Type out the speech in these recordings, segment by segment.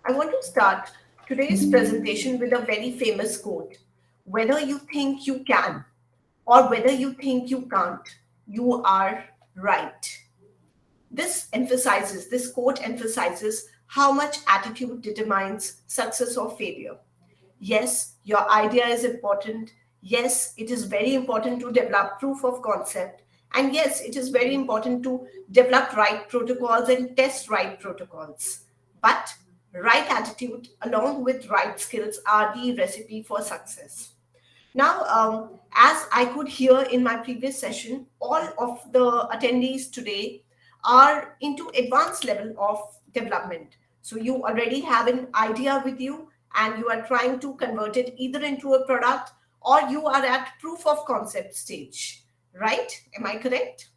I want to start today's presentation with a very famous quote. Whether you think you can or whether you think you can't, you are right. This quote emphasizes how much attitude determines success or failure. Yes, your idea is important. Yes, it is very important to develop proof of concept. And yes, it is very important to develop right protocols and test right protocols. But right attitude along with right skills are the recipe for success. Now, as I could hear in my previous session, all of the attendees today are into advanced level of development. So you already have an idea with you and you are trying to convert it either into a product or you are at proof of concept stage, right? Am I correct?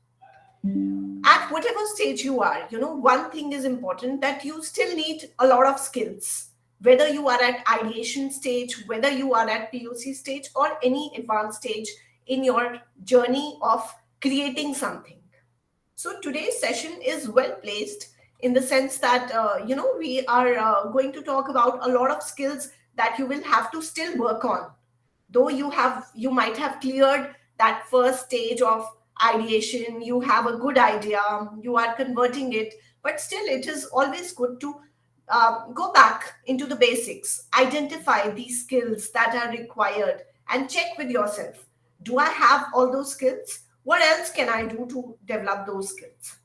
At whatever stage you are, one thing is important, that you still need a lot of skills, whether you are at ideation stage, whether you are at POC stage, or any advanced stage in your journey of creating something. So today's session is well placed in the sense that we are going to talk about a lot of skills that you will have to still work on, though you might have cleared that first stage of ideation. You have a good idea, you are converting it, but still it is always good to go back into the basics, identify these skills that are required, and check with yourself, do I have all those skills? What else can I do to develop those skills?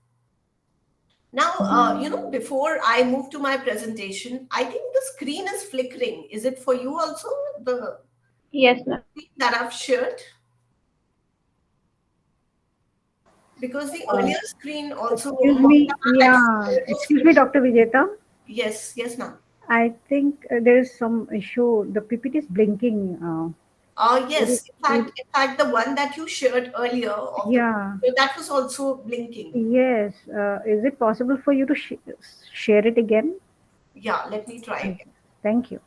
Now, before I move to my presentation, I think the screen is flickering. Is it for you also, the Yes, ma'am. that I've shared? Because the earlier screen also. Excuse me, Dr. Vijeta. Yes, ma'am. I think there is some issue. The PPT is blinking. Yes. In fact, the one that you shared earlier that was also blinking. Yes. Is it possible for you to share it again? Yeah, let me try again. Thank you.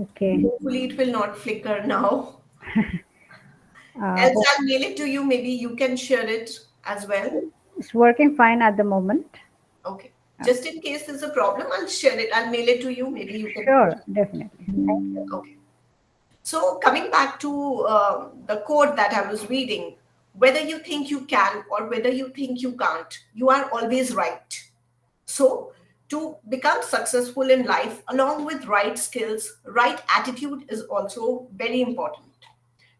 Okay. Hopefully, it will not flicker now. Else, I'll mail it to you. Maybe you can share it as well. It's working fine at the moment. Okay. Just in case there's a problem, I'll share it. I'll mail it to you. Maybe you can. Sure, definitely. Thank you. Okay. So coming back to the quote that I was reading, whether you think you can or whether you think you can't, you are always right. So to become successful in life, along with right skills, right attitude is also very important.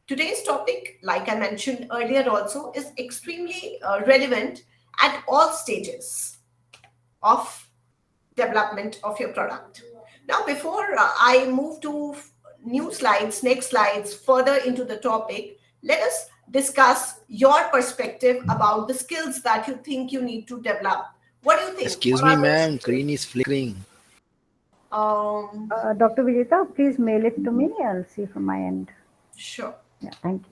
Today's topic, like I mentioned earlier also, is extremely relevant at all stages of development of your product. Now, before I move to next slides, further into the topic, let us discuss your perspective about the skills that you think you need to develop. What do you think? Excuse me, ma'am, screen is flickering. Dr. Vijeta, please mail it to me. I'll see from my end. Sure. Yeah, thank you.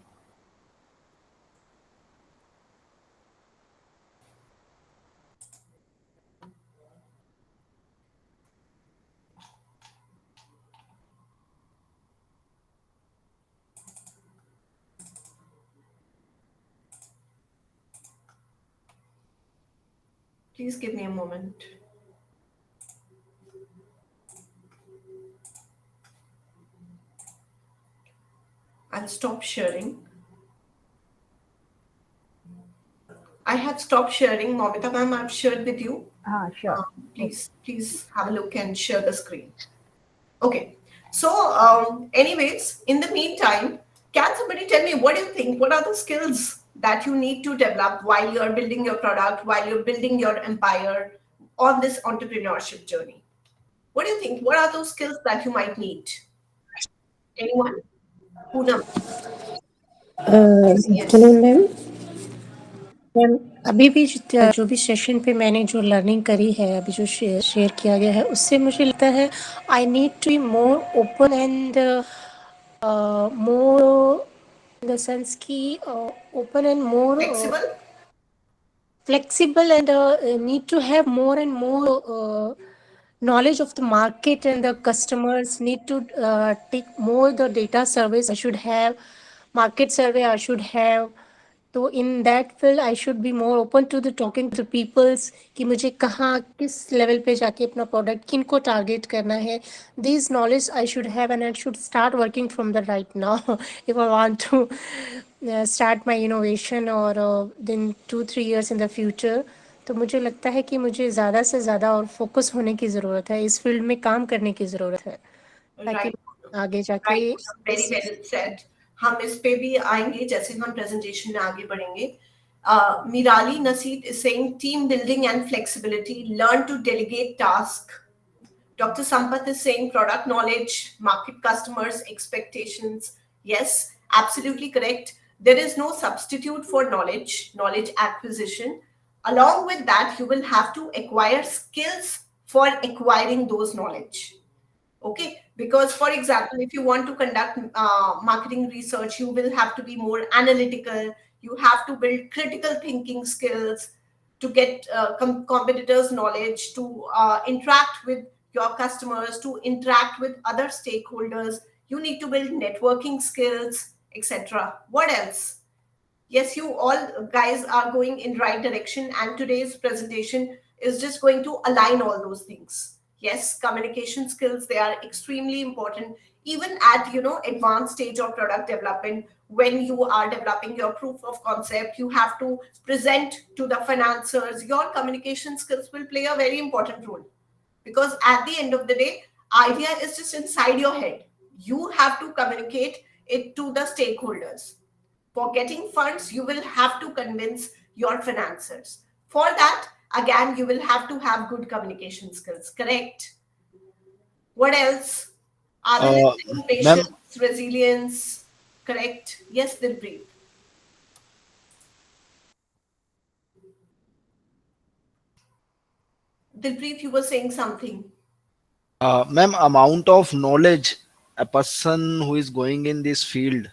Please give me a moment. I'll stop sharing. I had stopped sharing. Momita ma'am, I've shared with you. Sure. Please have a look and share the screen. Okay. So, anyways, in the meantime, can somebody tell me, what do you think? What are the skills that you need to develop while you're building your product, while you're building your empire on this entrepreneurship journey? What do you think? What are those skills that you might need? Anyone? Poonam. Afternoon ma'am ma'am अभी भी जो भी session पे मैंने जो learning करी है, अभी जो शेयर किया गया है, उससे मुझे लगता है I need to be more open and more in the sense कि open and more Flexible? flexible and need to have more and more knowledge of the market and the customers, need to take more the data surveys I should have, market survey I should have. तो in that field I should be more open to the talking to peoples कि मुझे कहाँ किस level पे जाके अपना product किनको target करना है. These knowledge I should have and I should start working from the right now if I want to start my innovation or then 2-3 years in the future. तो मुझे लगता है कि मुझे ज़्यादा से ज़्यादा और फोकस होने की ज़रूरत है, इस फील्ड में काम करने की ज़रूरत है ताकि राइट, आगे जाके वेरी वेल सेड. हम इस पे भी आएंगे जैसे हम प्रेजेंटेशन में आगे बढ़ेंगे. Mirali Naseed is saying team building and flexibility, learn to delegate task. Dr. Sampath is saying product knowledge, market customers, expectations. Yes, absolutely correct. There is no substitute for knowledge acquisition. Along with that, you will have to acquire skills for acquiring those knowledge. Okay, because for example, if you want to conduct marketing research, you will have to be more analytical. You have to build critical thinking skills to get competitors' knowledge, to interact with your customers, to interact with other stakeholders. You need to build networking skills, etc. What else? Yes, you all guys are going in right direction, and today's presentation is just going to align all those things. Yes, communication skills, they are extremely important even at advanced stage of product development. When you are developing your proof of concept, you have to present to the financiers. Your communication skills will play a very important role, because at the end of the day, idea is just inside your head. You have to communicate it to the stakeholders. For getting funds, you will have to convince your financiers. For that, again, you will have to have good communication skills. Correct? What else? Other Uh, than ma'am, patience, resilience. Correct? Yes, Dilpreet. Dilpreet, you were saying something. ma'am, amount of knowledge a person who is going in this field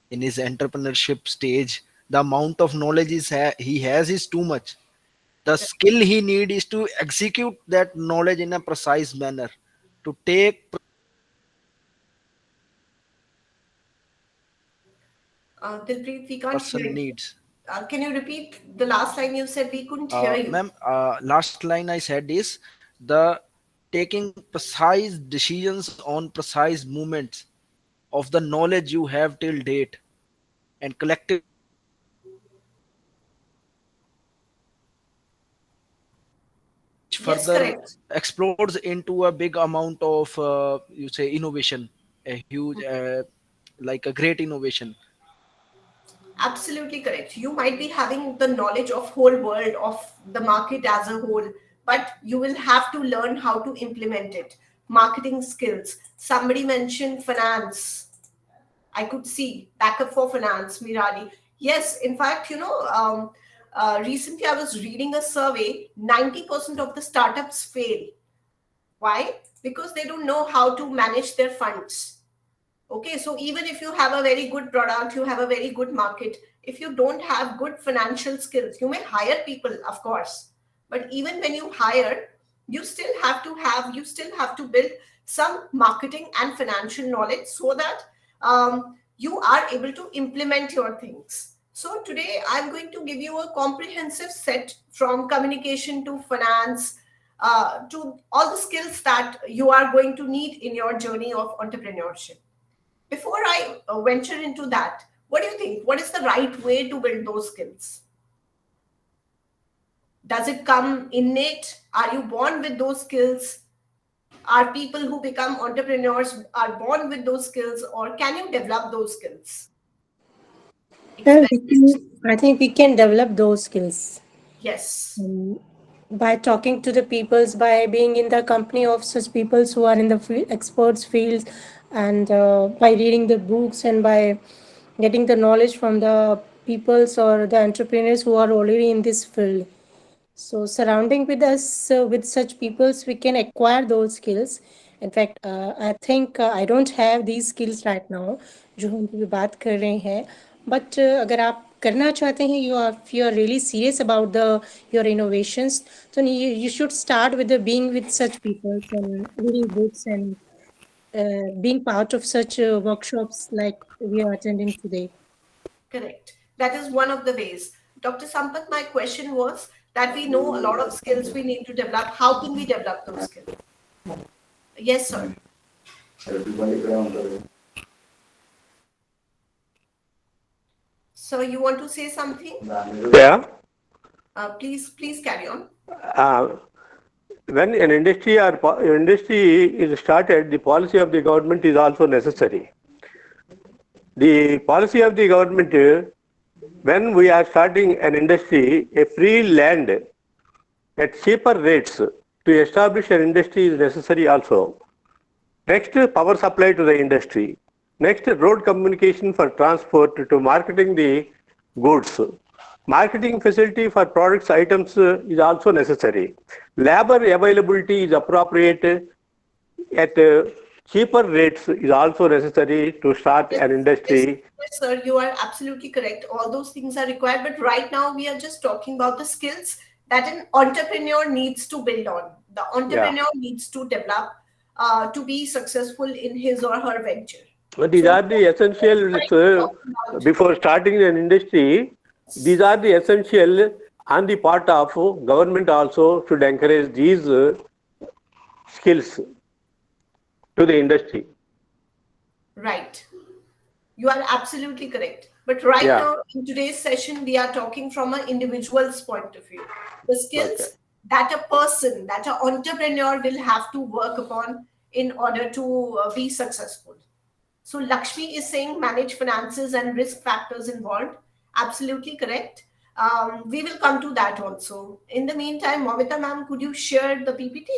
in his entrepreneurship stage, the amount of knowledge he has is too much. The skill he need is to execute that knowledge in a precise manner, to take Dilpreet, we can't hear person you. needs. Can you repeat the last line you said? We couldn't hear you. Ma'am, last line I said is the taking precise decisions on precise movements of the knowledge you have till date, and collectively which Yes, further correct. explodes into a big amount of you say innovation, a huge like a great innovation. Absolutely correct. You might be having the knowledge of whole world of the market as a whole, but you will have to learn how to implement it. Marketing skills. Somebody mentioned finance. I could see backup for finance, Mirali. Yes, in fact, recently I was reading a survey. 90% of the startups fail. Why? Because they don't know how to manage their funds. Okay, so even if you have a very good product, you have a very good market, if you don't have good financial skills, you may hire people, of course, but even when you hire, you still have to build some marketing and financial knowledge, so that you are able to implement your things. So today I'm going to give you a comprehensive set, from communication to finance, to all the skills that you are going to need in your journey of entrepreneurship. Before I venture into that, what do you think? What is the right way to build those skills? Does it come innate? Are you born with those skills? Are people who become entrepreneurs are born with those skills, or can you develop those skills? well, Experiment. I think we can develop those skills Yes. um, by talking to the peoples, by being in the company of such peoples who are in the experts fields, and by reading the books and by getting the knowledge from the peoples or the entrepreneurs who are already in this field. So surrounding with us with such peoples, we can acquire those skills. In fact, I think I don't have these skills right now, जो हम अभी बात कर रहे हैं. But अगर आप करना चाहते हैं, you are really serious about the your innovations, so you should start with the being with such people and reading books and being part of such workshops like we are attending today. Correct. That is one of the ways. Dr. Sampath, my question was that we know a lot of skills we need to develop. How can we develop those skills? Yes, sir. So you want to say something? Yeah. Please carry on. When an industry industry is started, the policy of the government is also necessary. The policy of the government, when we are starting an industry, a free land at cheaper rates to establish an industry is necessary also. Next, power supply to the industry. Next, road communication for transport to marketing the goods. Marketing facility for products items is also necessary. Labor availability is appropriate at cheaper rates is also necessary to start an Yes, industry. sir, you are absolutely correct. All those things are required. But right now, we are just talking about the skills that an entrepreneur needs to build on. The Yeah. entrepreneur needs to develop to be successful in his or her venture. These So, are the essentials talking about, before starting an industry. These are the essential on the part of government also should encourage these skills to the industry. right. You are absolutely correct. But right Yeah. now, in today's session, we are talking from an individual's point of view. The Okay. skills that a person, that an entrepreneur will have to work upon in order to be successful. So Lakshmi is saying manage finances and risk factors involved. Absolutely correct. We will come to that also. In the meantime, Momita ma'am, could you share the PPT?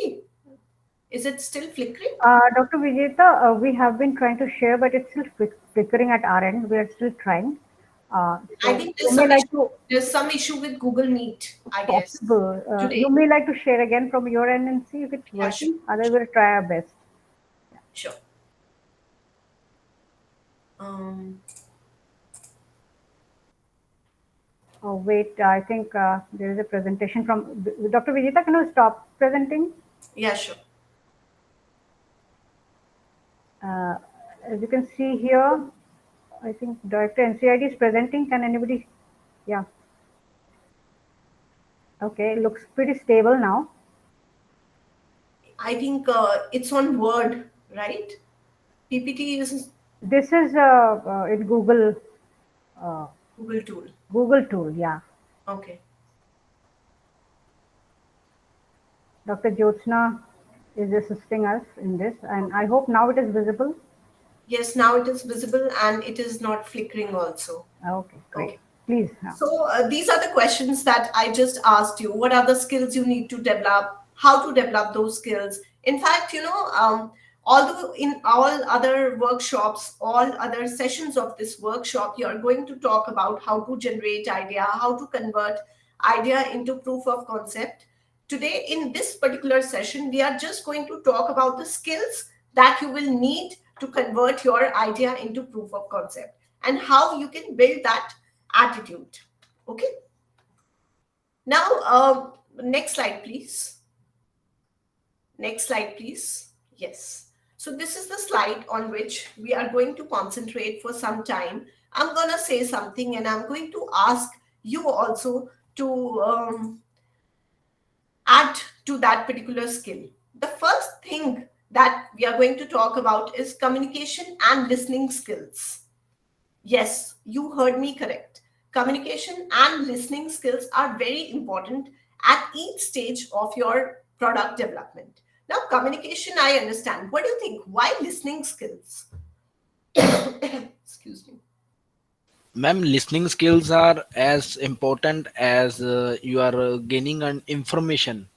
Is it still flickering? Dr. Vijeta, we have been trying to share, but it's still flickering at our end. We are still trying. I So think you may like to, there's some issue with Google Meet, I guess, possible. You today. may like to share again from your end and see if it's Yeah, sure. working. Otherwise, we'll try our best. Sure. Oh, wait, I think there is a presentation from Dr. Vijeta. Can you stop presenting? Yeah, sure. As you can see here, I think Director NCID is presenting. Can anybody? Yeah. Okay, looks pretty stable now. I think it's on Word, right? PPT is This is in uh, Google tool. Google tool. Yeah. Okay. Dr. Jyotsna is assisting us in this, and I hope now it is visible. Yes, now it is visible and it is not flickering also. Okay, great. Okay. Please. So these are the questions that I just asked you. What are the skills you need to develop? How to develop those skills? In fact, although in all other workshops, all other sessions of this workshop, you are going to talk about how to generate idea, how to convert idea into proof of concept. Today, in this particular session, we are just going to talk about the skills that you will need to convert your idea into proof of concept and how you can build that attitude. Okay. Now, next slide, please. Next slide, please. Yes. So this is the slide on which we are going to concentrate for some time. I'm going to say something and I'm going to ask you also to add to that particular skill. The first thing that we are going to talk about is communication and listening skills. Yes, you heard me correct. Communication and listening skills are very important at each stage of your product development. Now, communication, I understand. What do you think? Why listening skills? Excuse me. Ma'am, listening skills are as important as you are gaining an information.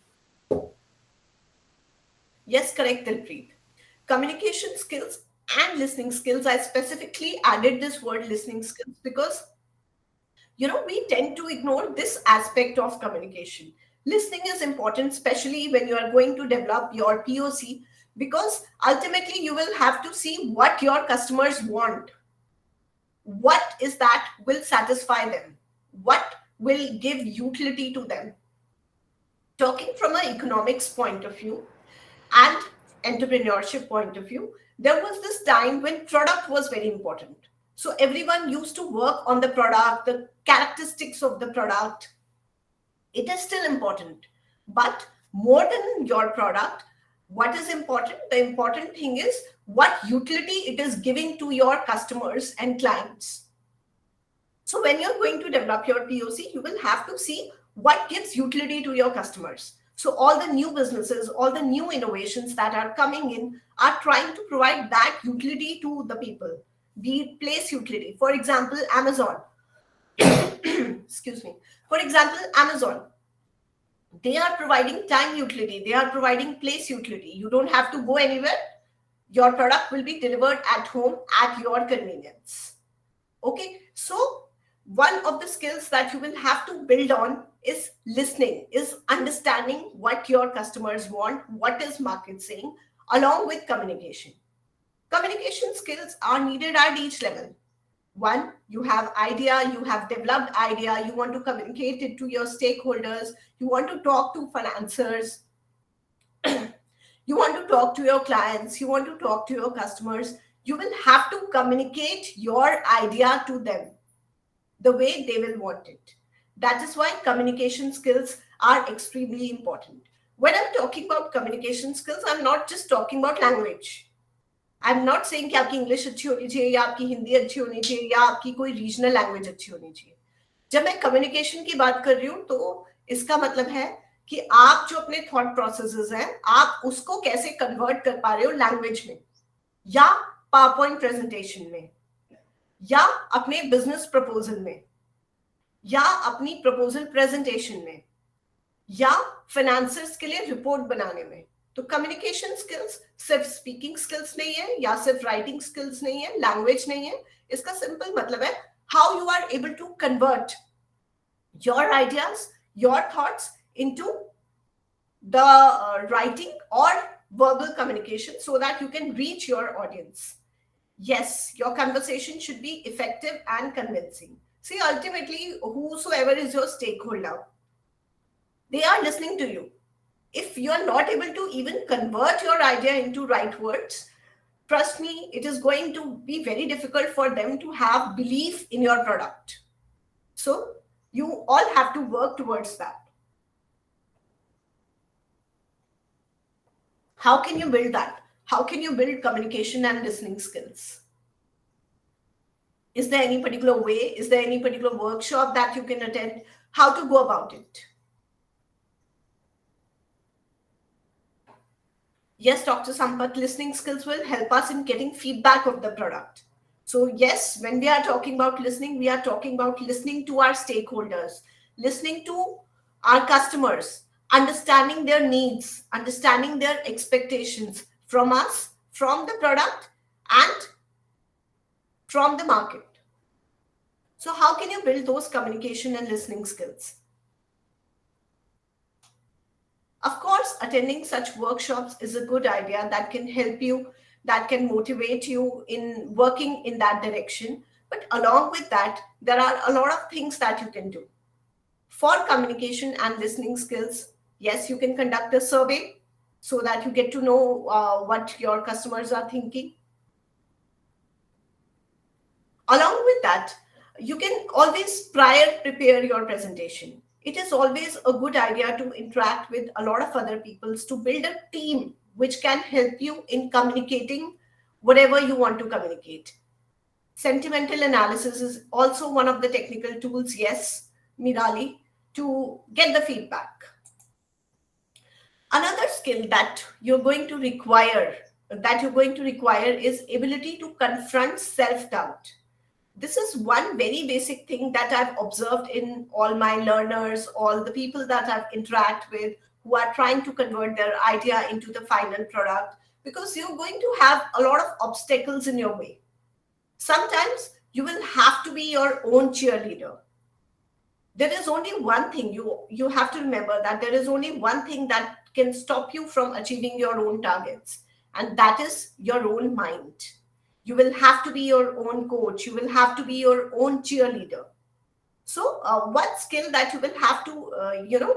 Yes, correct, Dilpreet. Communication skills and listening skills. I specifically added this word listening skills because we tend to ignore this aspect of communication. Listening is important, especially when you are going to develop your POC, because ultimately you will have to see what your customers want. What is that will satisfy them? what will give utility to them. Talking from an economics point of view and entrepreneurship point of view, there was this time when product was very important. So everyone used to work on the product, the characteristics of the product. It is still important, but more than your product, what is important? The important thing is what utility it is giving to your customers and clients. So when you're going to develop your POC, you will have to see what gives utility to your customers. So all the new businesses, all the new innovations that are coming in are trying to provide that utility to the people, be it place utility. For example, Amazon. Excuse me. For example, Amazon. They are providing time utility. They are providing place utility. You don't have to go anywhere. Your product will be delivered at home at your convenience. Okay. So one of the skills that you will have to build on is listening, is understanding what your customers want, what is market saying, along with communication. Communication skills are needed at each level. One, you have idea, you have developed idea, you want to communicate it to your stakeholders, you want to talk to financiers, you want to talk to your clients, you want to talk to your customers. You will have to communicate your idea to them the way they will want it. That is why communication skills are extremely important. When I'm talking about communication skills, I'm not just talking about language. I'm not saying कि आपकी English अच्छी होनी चाहिए या आपकी हिंदी अच्छी होनी चाहिए या आपकी कोई रीजनल लैंग्वेज अच्छी होनी चाहिए. जब मैं कम्युनिकेशन की बात कर रही हूँ तो इसका मतलब है कि आप जो अपने थॉट प्रोसेसेस हैं आप उसको कैसे कन्वर्ट कर पा रहे हो लैंग्वेज में या पावर पॉइंट प्रेजेंटेशन में या अपने बिजनेस प्रपोजल में या अपनी प्रपोजल प्रेजेंटेशन में या फाइनेंसर्स के लिए रिपोर्ट बनाने में. तो कम्युनिकेशन स्किल्स सिर्फ स्पीकिंग स्किल्स नहीं है या सिर्फ राइटिंग स्किल्स नहीं है, लैंग्वेज नहीं है. इसका सिंपल मतलब है how you are able to convert your ideas, your thoughts into the writing और verbal communication so that you can reach your audience. Yes, your conversation should be effective and convincing. See, ultimately, whosoever is your stakeholder, they are listening to you. If you are not able to even convert your idea into right words, trust me, it is going to be very difficult for them to have belief in your product. So you all have to work towards that. How can you build that? How can you build communication and listening skills? Is there any particular way? Is there any particular workshop that you can attend? How to go about it? Yes, Dr. Sampath, listening skills will help us in getting feedback of the product. So yes, when we are talking about listening, we are talking about listening to our stakeholders, listening to our customers, understanding their needs, understanding their expectations from us, from the product, and from the market. So how can you build those communication and listening skills? Of course, attending such workshops is a good idea that can help you, that can motivate you in working in that direction. But along with that, there are a lot of things that you can do. For communication and listening skills, yes, you can conduct a survey so that you get to know what your customers are thinking. Along with that, you can always prior prepare your presentation. It is always a good idea to interact with a lot of other people to build a team which can help you in communicating whatever you want to communicate. Sentimental analysis is also one of the technical tools, yes, Mirali, to get the feedback. Another skill that you're going to require is ability to confront self-doubt. This is one very basic thing that I've observed in all my learners, all the people that I've interacted with who are trying to convert their idea into the final product, because you're going to have a lot of obstacles in your way. Sometimes you will have to be your own cheerleader. There is only one thing you have to remember, that there is only one thing that can stop you from achieving your own targets, and that is your own mind. You will have to be your own coach. You will have to be your own cheerleader. So one skill that you will have to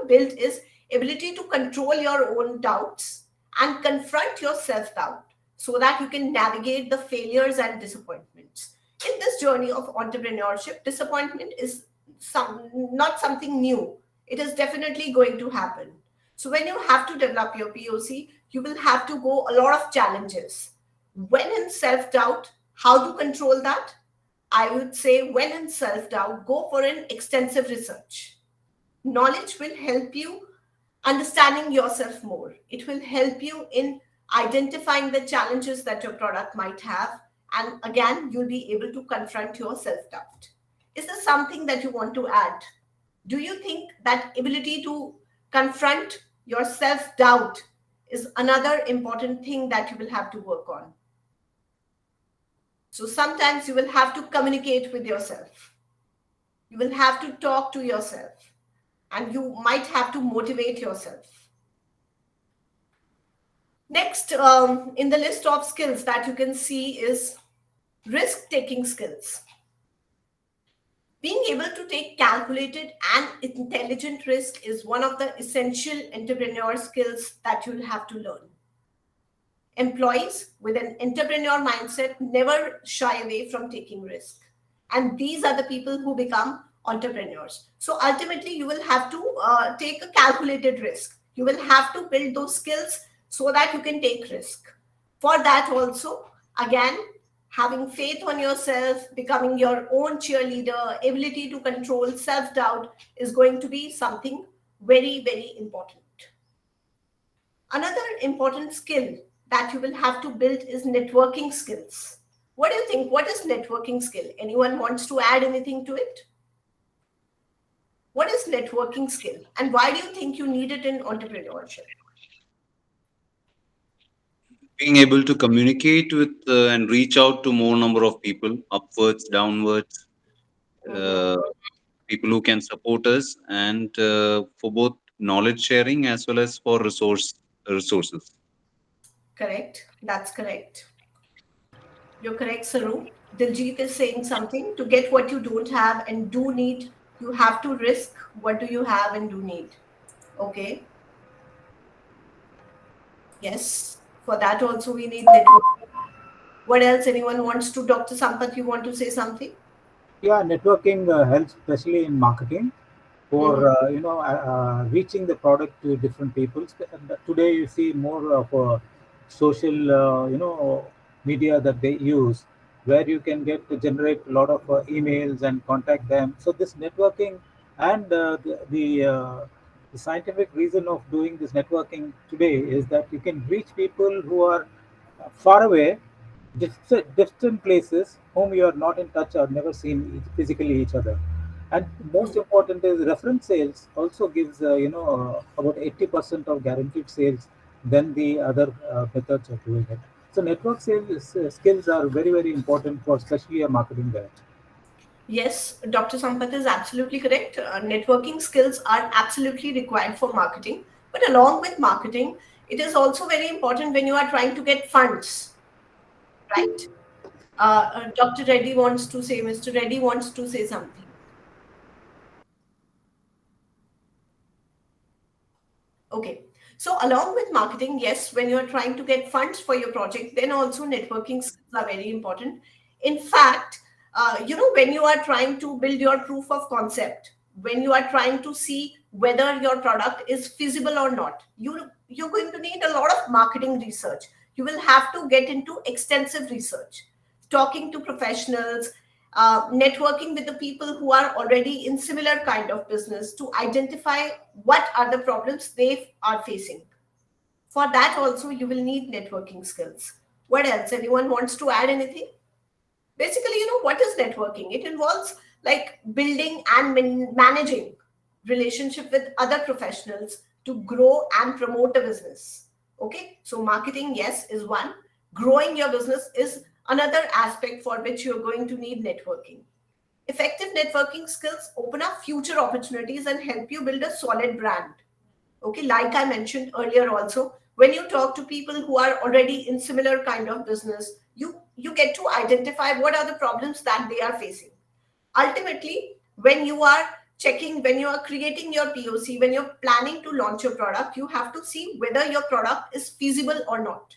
build is ability to control your own doubts and confront your self doubt, so that you can navigate the failures and disappointments. In this journey of entrepreneurship, disappointment is not something new. It is definitely going to happen. So when you have to develop your POC, you will have to go a lot of challenges. When in self doubt, how to control that? I would say, when in self doubt, go for an extensive research. Knowledge will help you understanding yourself more. It will help you in identifying the challenges that your product might have. And again, you'll be able to confront your self doubt. Is there something that you want to add? Do you think that ability to confront your self doubt is another important thing that you will have to work on? So sometimes you will have to communicate with yourself. You will have to talk to yourself, and you might have to motivate yourself. Next, in the list of skills that you can see is risk-taking skills. Being able to take calculated and intelligent risk is one of the essential entrepreneur skills that you'll have to learn. Employees with an entrepreneur mindset never shy away from taking risk. And these are the people who become entrepreneurs. So ultimately, you will have to take a calculated risk. You will have to build those skills so that you can take risk. For that also, again, having faith on yourself, becoming your own cheerleader, ability to control self-doubt is going to be something very, very important. Another important skill that you will have to build is networking skills. What do you think? What is networking skill? Anyone wants to add anything to it? What is networking skill, and why do you think you need it in entrepreneurship? Being able to communicate with and reach out to more number of people, upwards, downwards, uh, people who can support us, and for both knowledge sharing as well as for resources. Correct. That's correct. You're correct, Saru. Diljit is saying something. To get what you don't have and do need, you have to risk what do you have and do need. Okay. Yes. For that also we need networking. What else? Anyone wants to? Dr. Sampath, you want to say something? Yeah, networking helps especially in marketing for Mhm. reaching the product to different people. And today you see more of social media that they use, where you can get to generate a lot of emails and contact them. So this networking and the scientific reason of doing this networking today is that you can reach people who are far away, distant places whom you are not in touch or never seen physically each other. And most important is reference sales also gives about 80% of guaranteed sales than the other methods of doing it. So network sales skills are very, very important for especially a marketing guy. Yes, Dr. Sampath is absolutely correct. Networking skills are absolutely required for marketing. But along with marketing, it is also very important when you are trying to get funds, right? Dr. Reddy wants to say, Mr. Reddy wants to say something. Okay. So along with marketing, yes, when you're trying to get funds for your project, then also networking skills are very important. In fact, when you are trying to build your proof of concept, when you are trying to see whether your product is feasible or not, you're going to need a lot of marketing research. You will have to get into extensive research, talking to professionals, networking with the people who are already in similar kind of business to identify what are the problems they are facing. For that also you will need networking skills. What else? Anyone wants to add anything? Basically, what is networking? It involves like building and managing relationship with other professionals to grow and promote a business. Okay, so marketing, yes, is one. Growing your business is another aspect for which you're going to need networking. Effective networking skills open up future opportunities and help you build a solid brand. Okay, like I mentioned earlier also, when you talk to people who are already in similar kind of business, you get to identify what are the problems that they are facing. Ultimately, When you are checking, when you are creating your POC, when you're planning to launch your product, you have to see whether your product is feasible or not.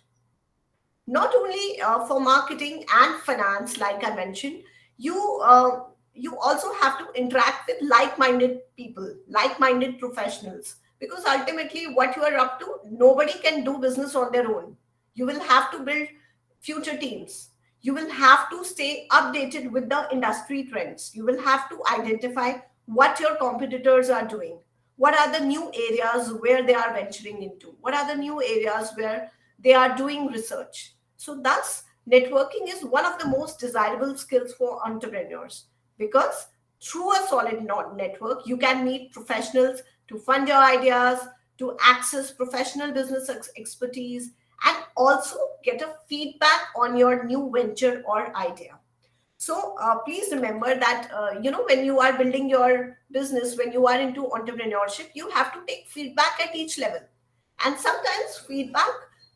Not only for marketing and finance, like I mentioned, you you also have to interact with like-minded people, like-minded professionals, because ultimately what you are up to, nobody can do business on their own. You will have to build future teams. You will have to stay updated with the industry trends. You will have to identify what your competitors are doing, what are the new areas where they are venturing into, what are the new areas where they are doing research. So thus networking is one of the most desirable skills for entrepreneurs, because through a solid network you can meet professionals to fund your ideas, to access professional business expertise, and also get a feedback on your new venture or idea. So please remember that when you are building your business, when you are into entrepreneurship, you have to take feedback at each level. And sometimes feedback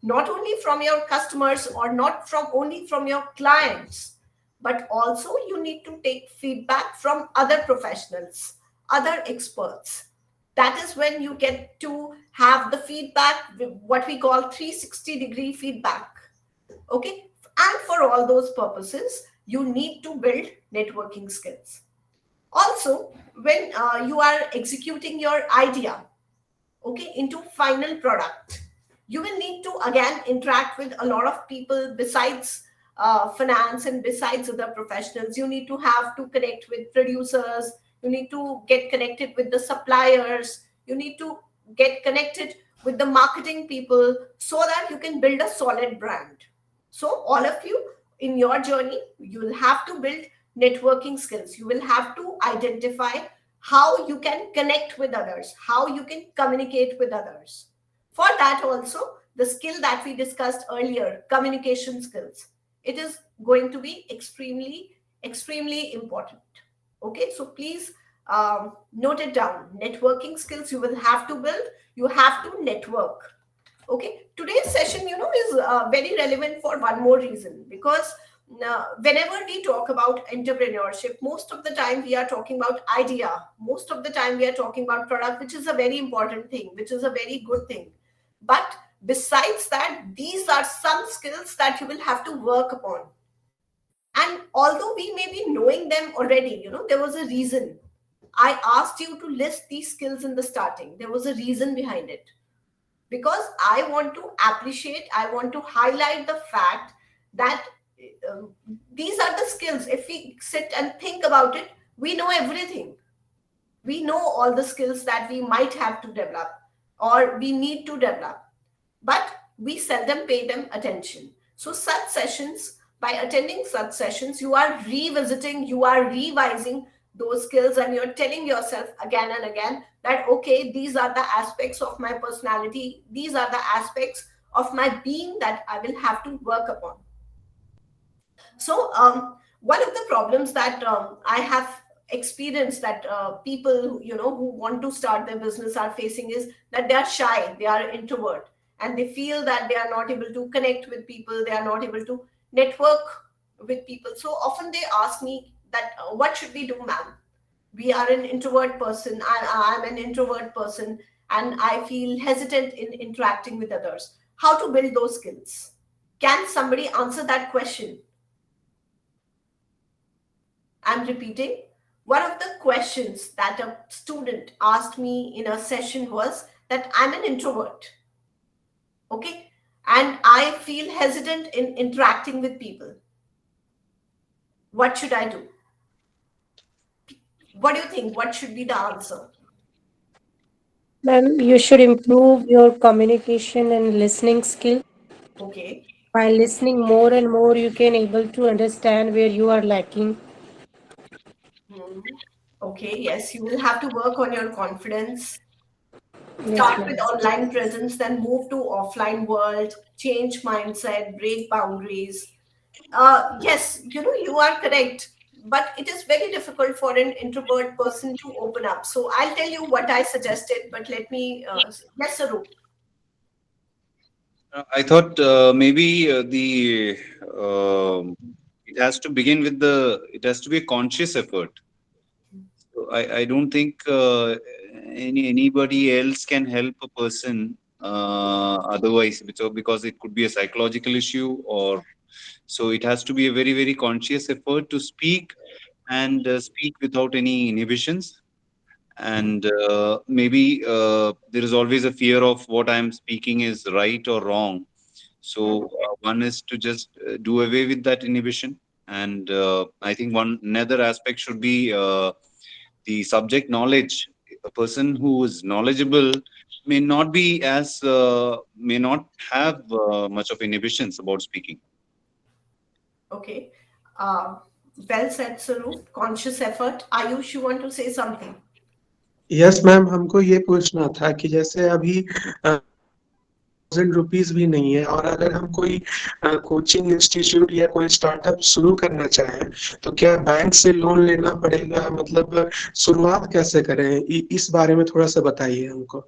not only from your customers or not from only from your clients, but also you need to take feedback from other professionals, other experts. That is when you get to have the feedback, what we call 360-degree feedback. Okay. And for all those purposes, you need to build networking skills. Also, when you are executing your idea, okay, into final product, you will need to again interact with a lot of people besides finance and besides other professionals. You need to have to connect with producers, you need to get connected with the suppliers, you need to get connected with the marketing people, so that you can build a solid brand. So all of you, in your journey, you will have to build networking skills. You will have to identify how you can connect with others, how you can communicate with others. For that also, the skill that we discussed earlier, communication skills, it is going to be extremely important. Okay, so please note it down. Networking skills you will have to build. You have to network. Okay, today's session, is very relevant for one more reason, because whenever we talk about entrepreneurship, most of the time we are talking about idea, most of the time we are talking about product, which is a very important thing, which is a very good thing. But besides that, these are some skills that you will have to work upon. And although we may be knowing them already, there was a reason I asked you to list these skills in the starting. There was a reason behind it, because I want to appreciate, I want to highlight the fact that uh, these are the skills. If we sit and think about it, we know everything. We know all the skills that we might have to develop or we need to develop, but we seldom pay them attention. So, such sessions, by attending such sessions, you are revisiting, you are revising those skills, and you're telling yourself again and again that, okay, these are the aspects of my personality, these are the aspects of my being that I will have to work upon. So, one of the problems that I have experienced that people, who want to start their business are facing is that they are shy, they are introvert, and they feel that they are not able to connect with people, they are not able to network with people. So often they ask me that, what should we do, ma'am? We are an introvert person, I'm an introvert person, and I feel hesitant in interacting with others. How to build those skills? Can somebody answer that question? I'm repeating. One of the questions that a student asked me in a session was that I'm an introvert. Okay. And I feel hesitant in interacting with people. What should I do? What do you think? What should be the answer? Ma'am, you should improve your communication and listening skill. Okay. By listening more and more, you can able to understand where you are lacking. Hmm. Okay. Yes. You will have to work on your confidence. Yes, Start ma'am. with online presence, then move to offline world, change mindset, break boundaries. Yes, you are correct, but it is very difficult for an introvert person to open up. So I'll tell you what I suggested, but let me, yes, Saru. I thought maybe the it has to begin with the it has to be a conscious effort. I don't think anybody else can help a person otherwise, because it could be a psychological issue, or so it has to be a very, very conscious effort to speak, and speak without any inhibitions. And maybe there is always a fear of what I'm speaking is right or wrong. So one is to just do away with that inhibition. And I think one another aspect should be the subject knowledge. A person who is knowledgeable may not be as may not have much of inhibitions about speaking. Okay. Uh, well said, Sarup. Conscious effort. Ayush, you want to say something? Yes ma'am, हमको ये पूछना था कि जैसे अभी 1000 rupees भी नहीं है, और अगर हम कोई कोचिंग इंस्टीट्यूट या कोई स्टार्टअप शुरू करना चाहें तो क्या बैंक से लोन लेना पड़ेगा? मतलब शुरुआत कैसे करें? इस बारे में थोड़ा सा बताइए हमको।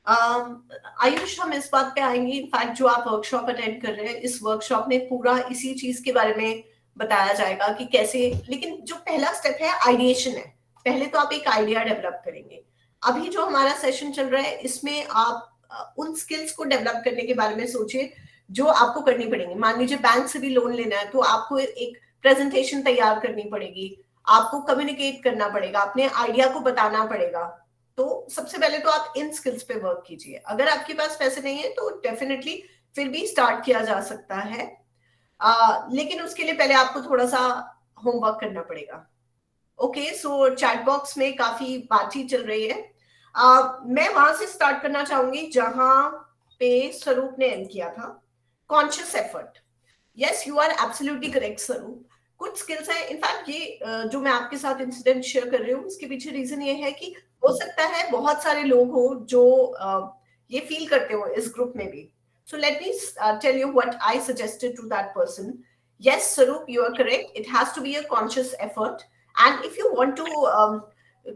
आयुष, हम इस बात पे आएंगे। इनफैक्ट जो आप वर्कशॉप अटेंड कर रहे हैं, इस वर्कशॉप में पूरा इसी चीज के बारे में बताया जाएगा कि कैसे। लेकिन जो पहला स्टेप है आइडिएशन है। पहले तो आप एक आइडिया डेवलप करेंगे। अभी जो हमारा सेशन चल रहा है, इसमें आप उन स्किल्स को डेवलप करने के बारे में सोचिए जो आपको करनी पड़ेंगी। मान लीजिए बैंक से भी लोन लेना है, तो आपको एक प्रेजेंटेशन तैयार करनी पड़ेगी, आपको कम्युनिकेट करना पड़ेगा, अपने आइडिया को बताना पड़ेगा। तो सबसे पहले तो आप इन स्किल्स पे वर्क कीजिए। अगर आपके पास पैसे नहीं है तो डेफिनेटली फिर भी स्टार्ट किया जा सकता है, लेकिन उसके लिए पहले आपको थोड़ा सा होमवर्क करना पड़ेगा। ओके, सो चैट बॉक्स में काफी बातचीत चल रही है। मैं वहां से स्टार्ट करना चाहूंगी जहां पे स्वरूप ने एंड किया था, conscious effort. Yes, you are absolutely correct Swaroop. कुछ स्किल्स है, इनफैक्ट ये जो मैं आपके साथ इंसिडेंट शेयर कर रही हूँ, उसके पीछे रीजन ये है कि हो सकता है बहुत सारे लोग हो जो ये फील करते हो इस ग्रुप में भी। So let me tell you what I suggested to that person. Yes Swaroop, you are correct, it has to be a conscious effort, and if you want to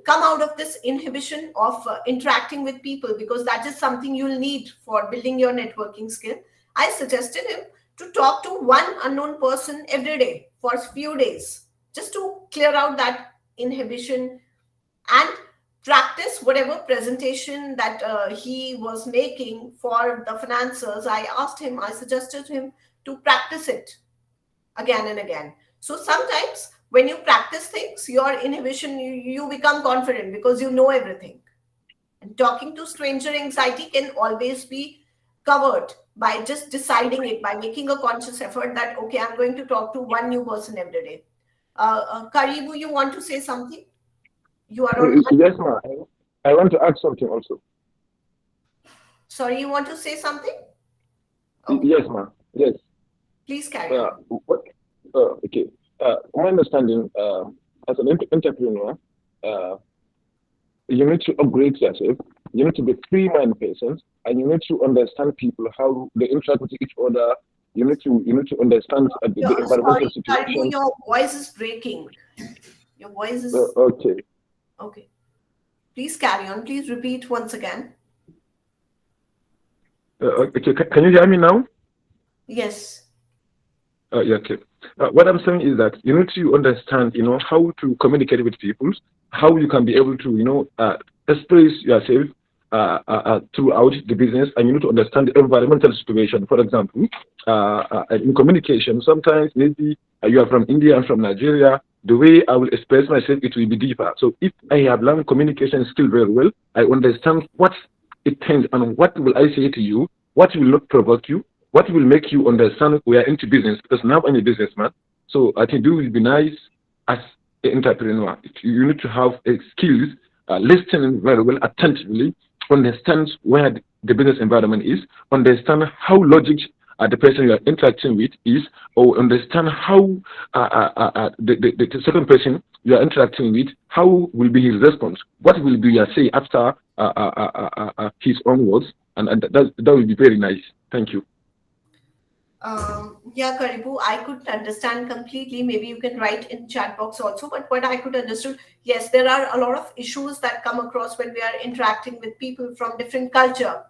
come out of this inhibition of interacting with people, because that is something you'll need for building your networking skill, I suggested him to talk to one unknown person every day for a few days, just to clear out that inhibition and practice whatever presentation that he was making for the financiers. I suggested him to practice it again and again. So sometimes when you practice things, your inhibition, you become confident because you know everything. And talking to stranger anxiety can always be covered by just deciding it, by making a conscious effort that, okay, I'm going to talk to one new person every day. Karibu, you want to say something? You are on. Yes, ma'am. I want to add something also. Sorry, you want to say something? Okay. Yes, ma'am. Yes. Please carry on. Okay. My understanding as an entrepreneur, you need to upgrade yourself. You need to be free-minded person, and you need to understand people, how they interact with each other. You need to understand the environmental situation. Your voice is breaking. Your voice is okay. Okay. Please carry on. Please repeat once again. Okay. Can you hear me now? Yes. Yeah, okay. What I'm saying is that you need to understand, how to communicate with people, how you can be able to, express yourself throughout the business, and you need to understand the environmental situation. For example, in communication, sometimes maybe you are from India and from Nigeria. The way I will express myself, it will be deeper. So if I have learned communication skill very well, I understand what it means and what will I say to you, what will not provoke you, what will make you understand we are into business, because now I'm a businessman. So I think it will be nice as an entrepreneur. You need to have skills, listening very well, attentively, understand where the business environment is, understand how logic the person you are interacting with is, or understand how the second person you are interacting with, how will be his response, what will be your say after his own words, and that will be very nice. Thank you. Yeah, Karibu, I could understand completely. Maybe you can write in chat box also. But what I could understand, yes, there are a lot of issues that come across when we are interacting with people from different culture,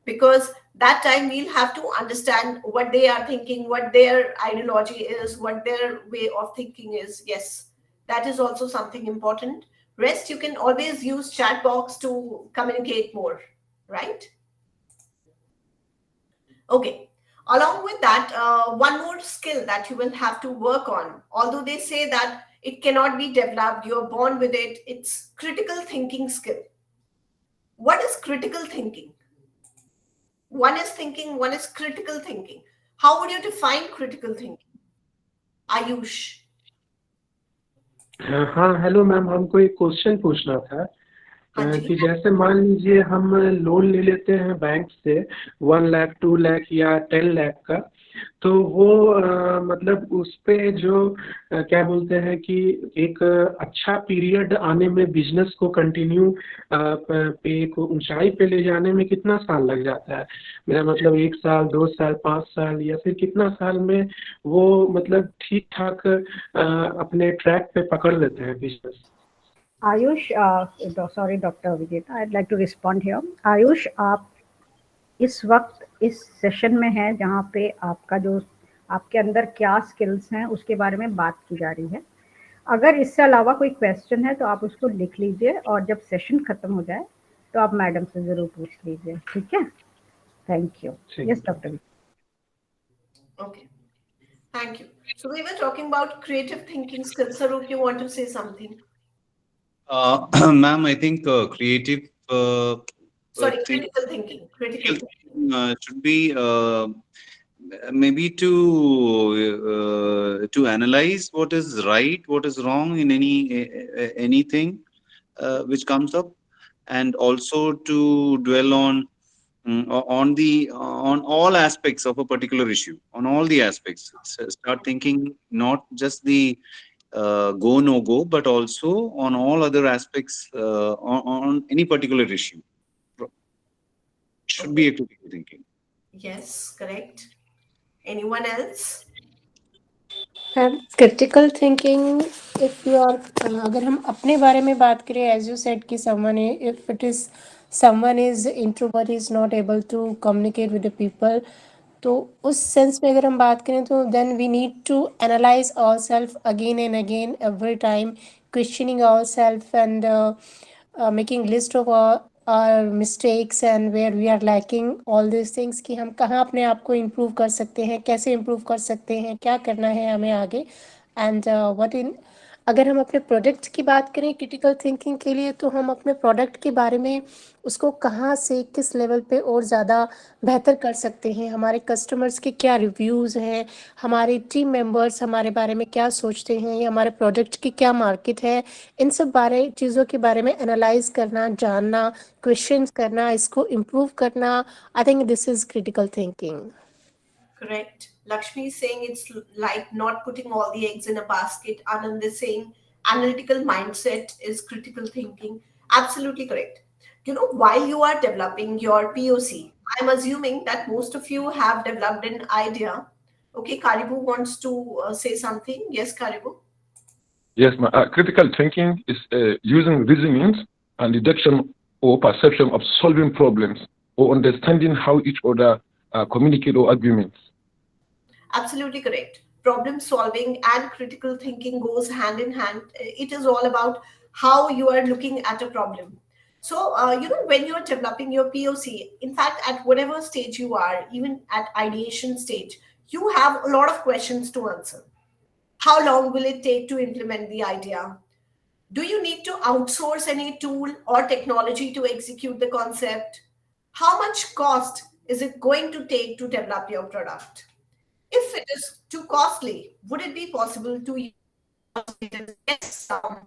because that time we'll have to understand what they are thinking, what their ideology is, what their way of thinking is. Yes, That is also something important. Rest, you can always use chat box to communicate more, right? Okay. Along with that, one more skill that you will have to work on, although they say that it cannot be developed, you're born with it, it's critical thinking skill. What is critical thinking? One is thinking, one is critical thinking. How would you define critical thinking? Ayush. हाँ hello ma'am, हमको एक question पूछना था हाँ जी। कि जैसे मान लीजिए हम लोन ले लेते हैं बैंक से 1 लाख 2 लाख या 10 लाख का, तो वो मतलब उस पे जो क्या बोलते हैं कि एक अच्छा पीरियड आने में बिजनेस को कंटिन्यू पे एक ऊंचाई पे ले जाने में कितना साल लग जाता है? मेरा मतलब 1 साल 2 साल 5 साल या फिर कितना साल में वो मतलब ठीक ठाक अपने ट्रैक पे पकड़ लेते हैं बिजनेस? आयुष, सॉरी डॉक्टर विजेता, I'd like to respond here. Ayush, आप इस वक्त इस सेशन में हैं जहाँ पे आपका जो आपके अंदर क्या स्किल्स हैं उसके बारे में बात की जा रही है. अगर इससे अलावा कोई क्वेश्चन है तो आप उसको लिख लीजिए और जब सेशन खत्म हो जाए तो आप मैडम से जरूर पूछ लीजिए. ठीक है? Thank you. Yes doctor. Okay. Thank you. So we were talking about creative thinking skills. Sarup, you want to say something? Ma'am, I think creative Sorry, think critical thinking. Critical thinking. should be maybe to analyze what is right, what is wrong in anything which comes up, and also to dwell on on all aspects of a particular issue, on all the aspects. Start thinking not just the go no go, but also on all other aspects on any particular issue. Should be a critical thinking. Yes, correct. Anyone else? Critical thinking, if you are, अगर हम अपने बारे में बात करें, as you said कि someone if it is someone is introvert, is not able to communicate with the people, तो उस सेंस में अगर हम बात करें तो then we need to analyse our self again and again every time, questioning our self and making list of our mistakes and where we are lacking all these things, कि हम कहाँ अपने आप को improve कर सकते हैं, कैसे improve कर सकते हैं, क्या करना है हमें आगे. एंड what in, अगर हम अपने प्रोडक्ट की बात करें क्रिटिकल थिंकिंग के लिए, तो हम अपने प्रोडक्ट के बारे में उसको कहाँ से किस लेवल पे और ज़्यादा बेहतर कर सकते हैं, हमारे कस्टमर्स के क्या रिव्यूज़ हैं, हमारे टीम मेंबर्स हमारे बारे में क्या सोचते हैं, या हमारे प्रोडक्ट की क्या मार्केट है, इन सब चीज़ों के बारे में एनालाइज करना, जानना, क्वेश्चंस करना, इसको इम्प्रूव करना. I think this is critical thinking. Correct. Lakshmi is saying it's like not putting all the eggs in a basket. Anand is saying analytical mindset is critical thinking. Absolutely correct. You know, while you are developing your POC, I'm assuming that most of you have developed an idea. Okay, Karibu wants to say something. Yes, Karibu. Yes, critical thinking is using reasoning and deduction or perception of solving problems or understanding how each other communicate or arguments. Absolutely correct. Problem solving and critical thinking goes hand in hand. It is all about how you are looking at a problem. So, you know, when you're developing your POC, in fact, at whatever stage you are, even at ideation stage, you have a lot of questions to answer. How long will it take to implement the idea? Do you need to outsource any tool or technology to execute the concept? How much cost is it going to take to develop your product? If it is too costly, would it be possible to get some?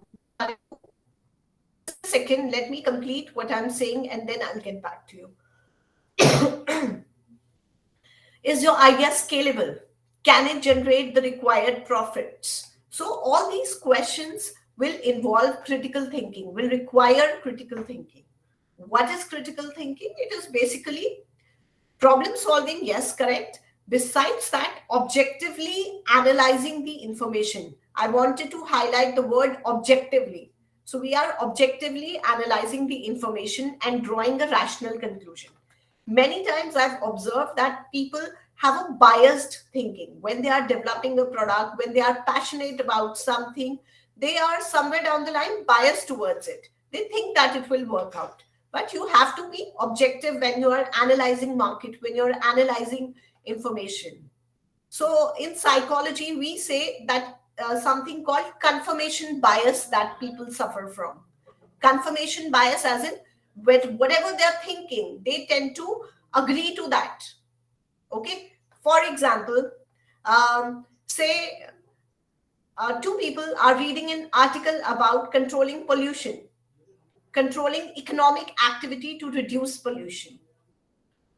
Second, let me complete what I'm saying and then I'll get back to you. Is your idea scalable? Can it generate the required profits? So all these questions will involve critical thinking, will require critical thinking. What is critical thinking? It is basically problem solving, yes, correct. Besides that, objectively analyzing the information. I wanted to highlight the word objectively. So we are objectively analyzing the information and drawing a rational conclusion. Many times I've observed that people have a biased thinking when they are developing a product, when they are passionate about something, they are somewhere down the line biased towards it. They think that it will work out. But you have to be objective when you are analyzing market, when you're analyzing information. So in psychology, we say that something called confirmation bias that people suffer from. Confirmation bias, as in with whatever they're thinking, they tend to agree to that. Okay. For example, say two people are reading an article about controlling pollution, controlling economic activity to reduce pollution.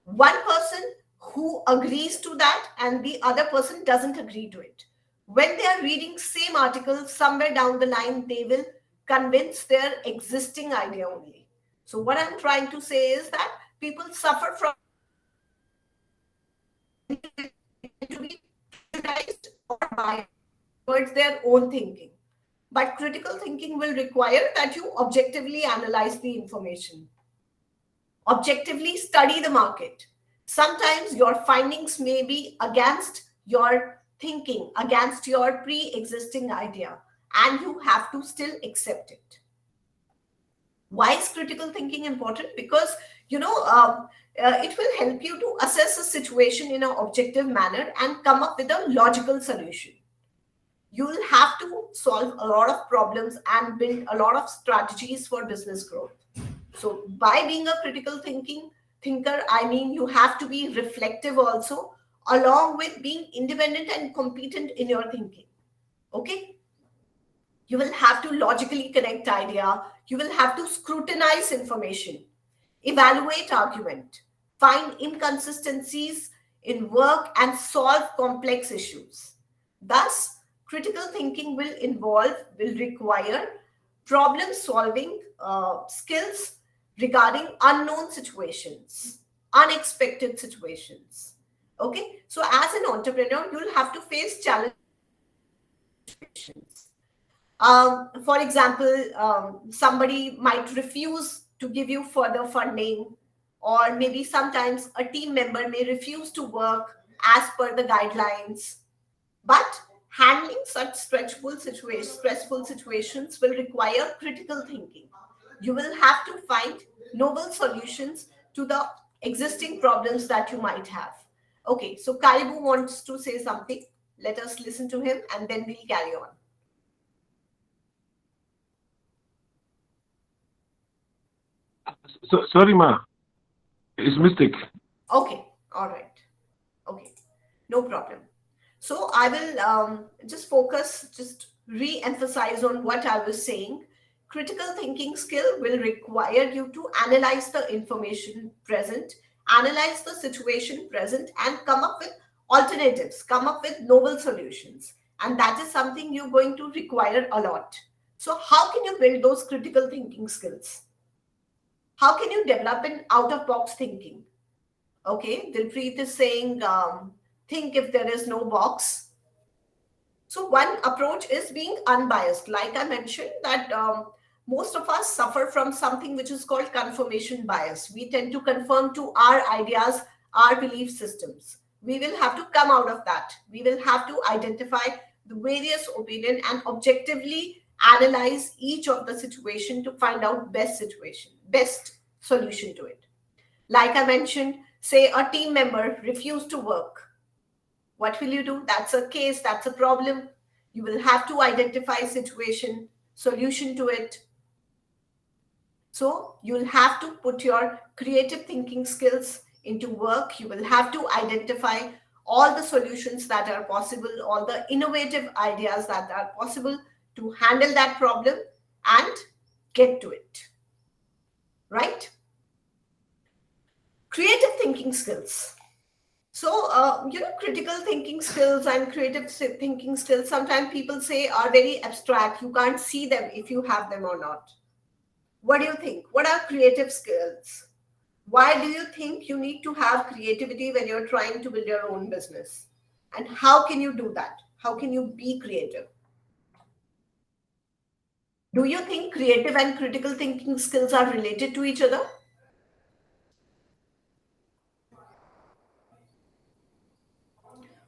One person who agrees to that and the other person doesn't agree to it. When they are reading same article, somewhere down the line, they will convince their existing idea only. So what I'm trying to say is that people suffer from to be prejudiced or biased towards their own thinking. But critical thinking will require that you objectively analyze the information, objectively study the market. Sometimes your findings may be against your thinking, against your pre-existing idea, and you have to still accept it. Why is critical thinking important? Because it will help you to assess a situation in an objective manner and come up with a logical solution. You will have to solve a lot of problems and build a lot of strategies for business growth. So by being a critical thinker, I mean you have to be reflective also, along with being independent and competent in your thinking. Okay. You will have to logically connect idea. You will have to scrutinize information, evaluate argument, find inconsistencies in work, and solve complex issues. Thus, critical thinking will require problem solving skills regarding unknown situations, unexpected situations. Okay, so as an entrepreneur, you'll have to face challenges. For example, somebody might refuse to give you further funding, or maybe sometimes a team member may refuse to work as per the guidelines. But handling such stressful situations will require critical thinking. You will have to find novel solutions to the existing problems that you might have. Okay, so Karibu wants to say something. Let us listen to him and then we'll carry on. So, sorry, ma. It's mistake. Okay, all right. Okay, no problem. So I will just re-emphasize on what I was saying. Critical thinking skill will require you to analyze the information present, analyze the situation present, and come up with alternatives, come up with novel solutions. And that is something you're going to require a lot. So how can you build those critical thinking skills? How can you develop an out-of-box thinking? Okay, Dilpreet is saying, think if there is no box. So one approach is being unbiased. Like I mentioned, that most of us suffer from something which is called confirmation bias. We tend to conform to our ideas, our belief systems. We will have to come out of that. We will have to identify the various opinion and objectively analyze each of the situation to find out best solution to it. Like I mentioned, say a team member refused to work. What will you do? That's a case, that's a problem. You will have to identify situation, solution to it. So you'll have to put your creative thinking skills into work. You will have to identify all the solutions that are possible, all the innovative ideas that are possible to handle that problem and get to it. Right? Creative thinking skills. So, critical thinking skills and creative thinking skills, sometimes people say are very abstract. You can't see them if you have them or not. What do you think? What are creative skills? Why do you think you need to have creativity when you're trying to build your own business? And how can you do that? How can you be creative? Do you think creative and critical thinking skills are related to each other?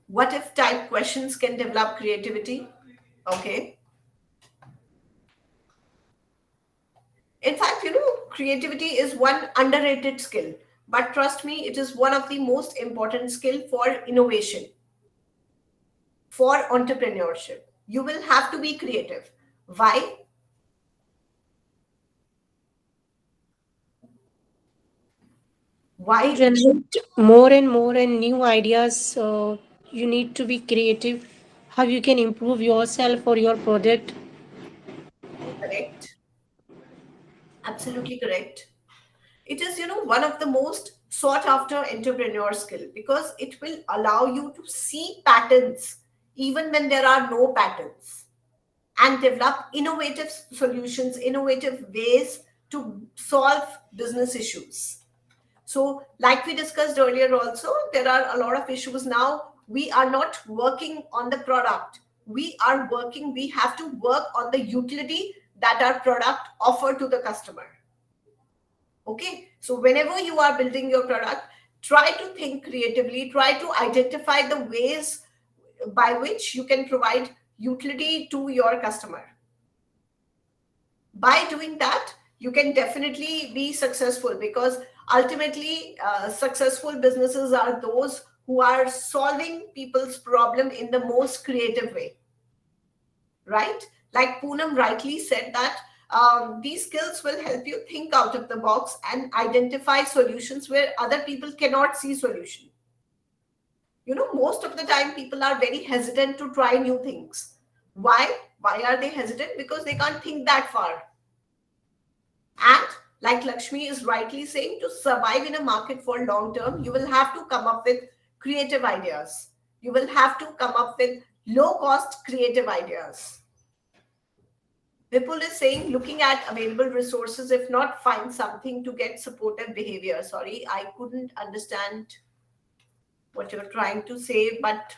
What if type questions can develop creativity? Okay. In fact, creativity is one underrated skill, but trust me, it is one of the most important skill for innovation, for entrepreneurship. You will have to be creative. Why? To Why? generate more and more and new ideas, you need to be creative. How you can improve yourself or your product. Correct. Absolutely correct. It is, one of the most sought after entrepreneur skill because it will allow you to see patterns even when there are no patterns, and develop innovative solutions, innovative ways to solve business issues. So, like we discussed earlier, also, there are a lot of issues now. We are not working on the product. We have to work on the utility that our product offer to the customer. Okay. So, whenever you are building your product, try to think creatively, try to identify the ways by which you can provide utility to your customer. By doing that, you can definitely be successful, because ultimately successful businesses are those who are solving people's problem in the most creative way, right? Like Poonam rightly said that these skills will help you think out of the box and identify solutions where other people cannot see solution. Most of the time people are very hesitant to try new things. Why are they hesitant? Because they can't think that far. And like Lakshmi is rightly saying, to survive in a market for long term, you will have to come up with creative ideas. You will have to come up with low cost creative ideas. Vipul is saying, looking at available resources, if not, find something to get supportive behavior. Sorry, I couldn't understand what you're trying to say, but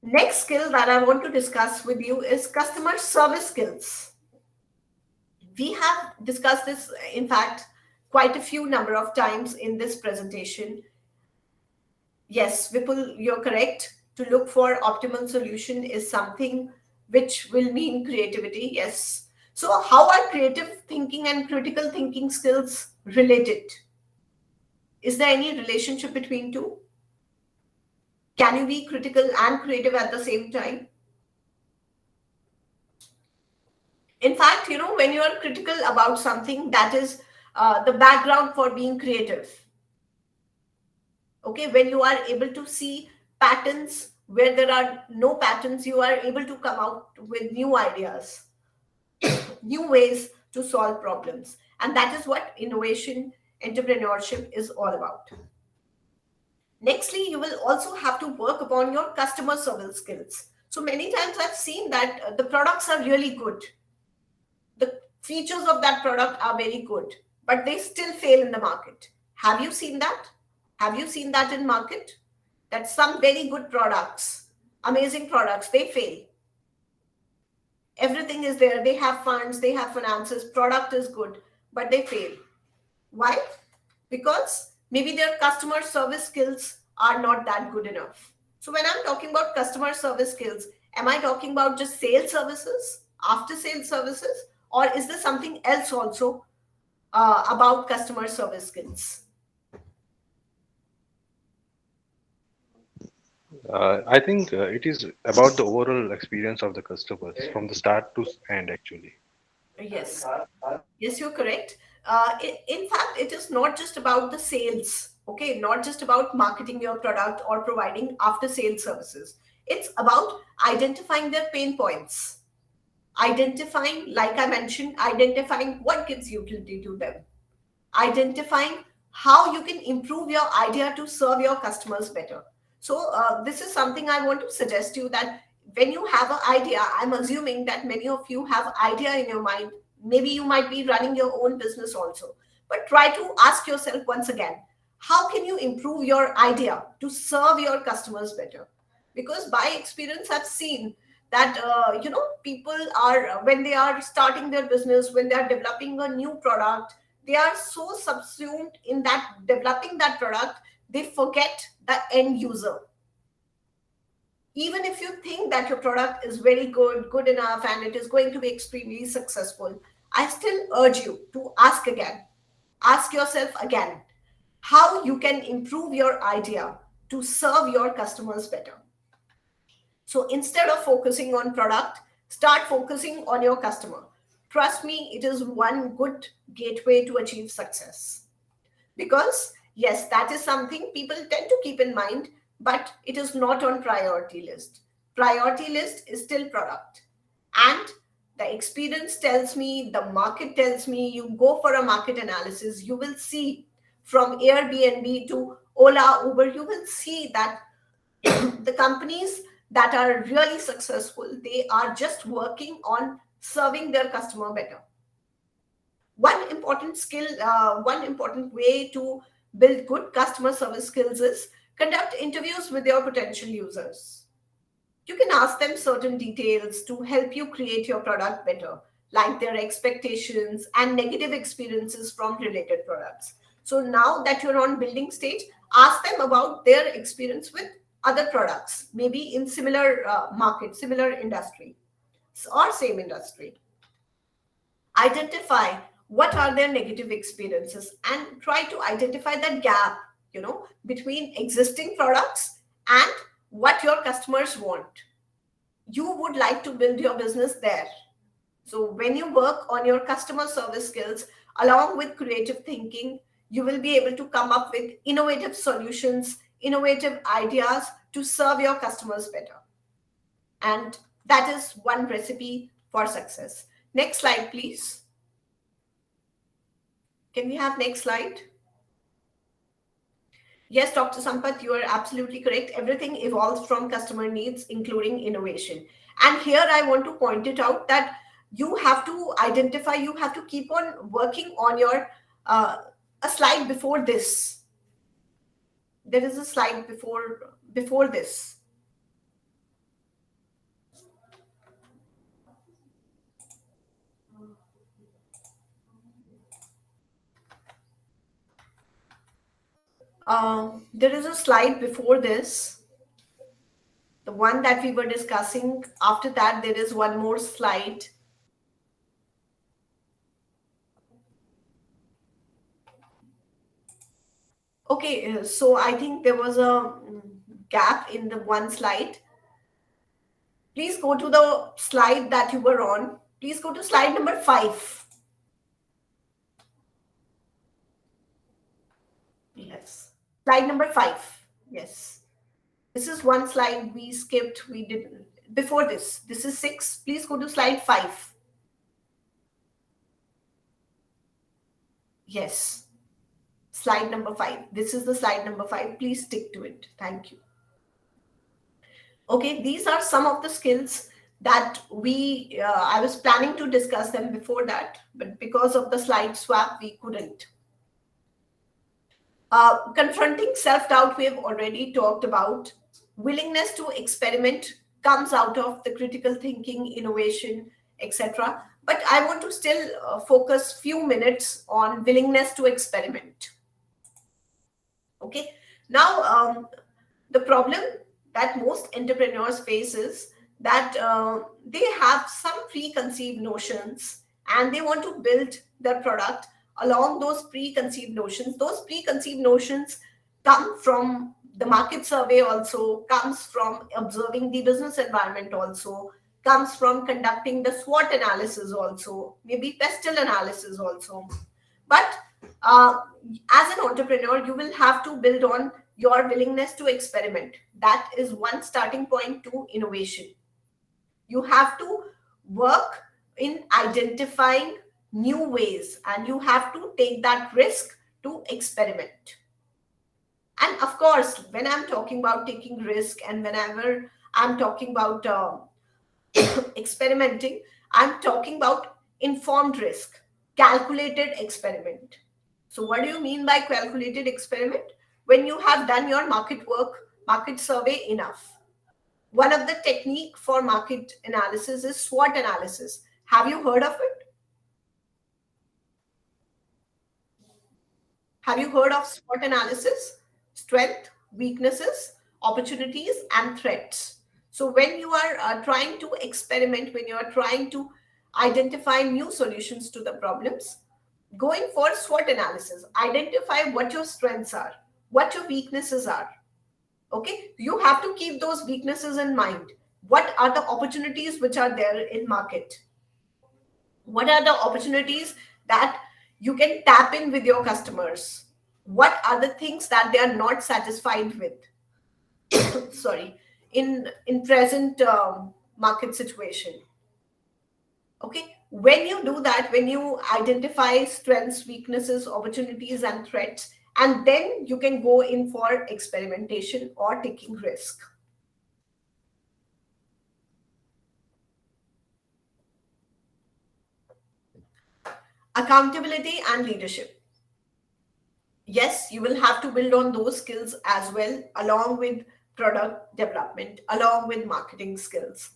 next skill that I want to discuss with you is customer service skills. We have discussed this, in fact, quite a few number of times in this presentation. Yes, Vipul, you're correct. To look for optimal solution is something which will mean creativity. Yes. So how are creative thinking and critical thinking skills related? Is there any relationship between two? Can you be critical and creative at the same time? In fact, when you are critical about something, that is the background for being creative. Okay, when you are able to see patterns where there are no patterns, you are able to come out with new ideas, new ways to solve problems. And that is what innovation, entrepreneurship is all about. Nextly, you will also have to work upon your customer service skills. So many times I've seen that the products are really good, the features of that product are very good, but they still fail in the market. Have you seen that? Have you seen that in market? That some very good products, amazing products, they fail. Everything is there. They have funds, they have finances, product is good, but they fail. Why? Because maybe their customer service skills are not that good enough. So when I'm talking about customer service skills, am I talking about just sales services, after sales services, or is there something else also about customer service skills? I think it is about the overall experience of the customers from the start to end, actually. Yes, yes, you're correct. In fact, it is not just about the sales, okay, not just about marketing your product or providing after sales services. It's about identifying their pain points, identifying, like I mentioned, identifying what gives utility to them, identifying how you can improve your idea to serve your customers better. So this is something I want to suggest to you, that when you have an idea, I'm assuming that many of you have idea in your mind. Maybe you might be running your own business also, but try to ask yourself once again, how can you improve your idea to serve your customers better? Because by experience I've seen that people are, when they are starting their business, when they are developing a new product, they are so subsumed in that developing that product, they forget the end user. Even if you think that your product is very good enough and it is going to be extremely successful, I still urge you to ask again. Ask yourself again how you can improve your idea to serve your customers better. So instead of focusing on product, start focusing on your customer. Trust me, it is one good gateway to achieve success. Because yes, that is something people tend to keep in mind, but it is not on priority list. Priority list is still product. And the experience tells me, the market tells me, you go for a market analysis, you will see from Airbnb to Ola, Uber, you will see that the companies that are really successful, they are just working on serving their customer better. One important skill, one important way to build good customer service skills is conduct interviews with your potential users. You can ask them certain details to help you create your product better, like their expectations and negative experiences from related products. So now that you're on building stage, ask them about their experience with other products, maybe in similar market, similar industry, or same industry. Identify what are their negative experiences and try to identify that gap, between existing products and what your customers want. You would like to build your business there. So when you work on your customer service skills along with creative thinking, you will be able to come up with innovative solutions, innovative ideas to serve your customers better. And that is one recipe for success. Next slide, please. Can we have next slide? Yes, Dr. Sampath, you are absolutely correct. Everything evolves from customer needs, including innovation. And here I want to point it out that you have to identify, you have to keep on working on your, a slide before this. There is a slide before this. There is a slide before this, the one that we were discussing. After that, there is one more slide. Okay, so I think there was a gap in the one slide. Please go to the slide that you were on. Please go to slide number 5. Yes, slide number 5. Yes, this is one slide we skipped. We didn't before this. This is 6. Please go to slide 5. Yes, slide number 5. This is the slide number 5. Please stick to it. Thank you. Okay, these are some of the skills that I was planning to discuss them before that, but because of the slide swap, we couldn't. Confronting self-doubt, we have already talked about. Willingness to experiment comes out of the critical thinking, innovation, etc. But I want to still focus few minutes on willingness to experiment. Okay, now the problem that most entrepreneurs face is that they have some preconceived notions and they want to build their product along those preconceived notions. Those preconceived notions come from the market survey, also comes from observing the business environment, also comes from conducting the SWOT analysis, also maybe pestle analysis also. But as an entrepreneur, you will have to build on your willingness to experiment. That is one starting point to innovation. You have to work in identifying new ways and you have to take that risk to experiment. And of course, when I'm talking about taking risk and whenever I'm talking about experimenting, I'm talking about informed risk, calculated experiment. So what do you mean by calculated experiment? When you have done your market work, market survey enough. One of the technique for market analysis is SWOT analysis. Have you heard of it? Have you heard of SWOT analysis? Strength, weaknesses, opportunities, and threats. So when you are trying to experiment, when you are trying to identify new solutions to the problems, going for SWOT analysis, identify what your strengths are, what your weaknesses are. Okay, you have to keep those weaknesses in mind. What are the opportunities which are there in market? What are the opportunities that you can tap in with your customers? What are the things that they are not satisfied with? Sorry, in present market situation. Okay, when you do that, when you identify strengths, weaknesses, opportunities, and threats, and then you can go in for experimentation or taking risk. Accountability and leadership. Yes, you will have to build on those skills as well, along with product development, along with marketing skills.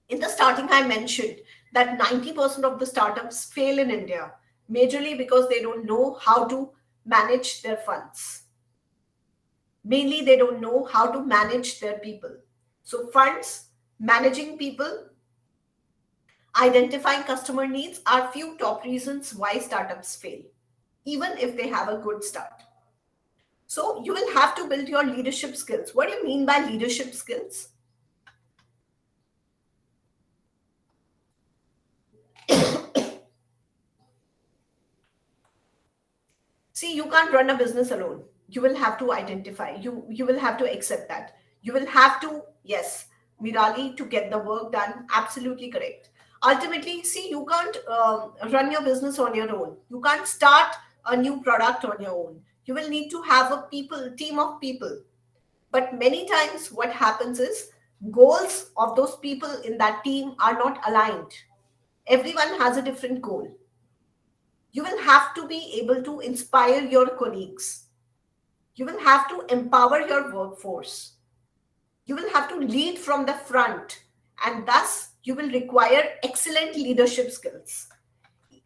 In the starting, I mentioned that 90% of the startups fail in India, majorly because they don't know how to manage their funds. Mainly, they don't know how to manage their people. So, funds, managing people, identifying customer needs are few top reasons why startups fail, even if they have a good start. So, you will have to build your leadership skills. What do you mean by leadership skills? See, you can't run a business alone. You will have to identify. You will have to accept that. You will have to, yes, Mirali, to get the work done. Absolutely correct. Ultimately, see, you can't run your business on your own. You can't start a new product on your own. You will need to have a team of people. But many times, what happens is goals of those people in that team are not aligned. Everyone has a different goal. You will have to be able to inspire your colleagues. You will have to empower your workforce. You will have to lead from the front, and thus you will require excellent leadership skills.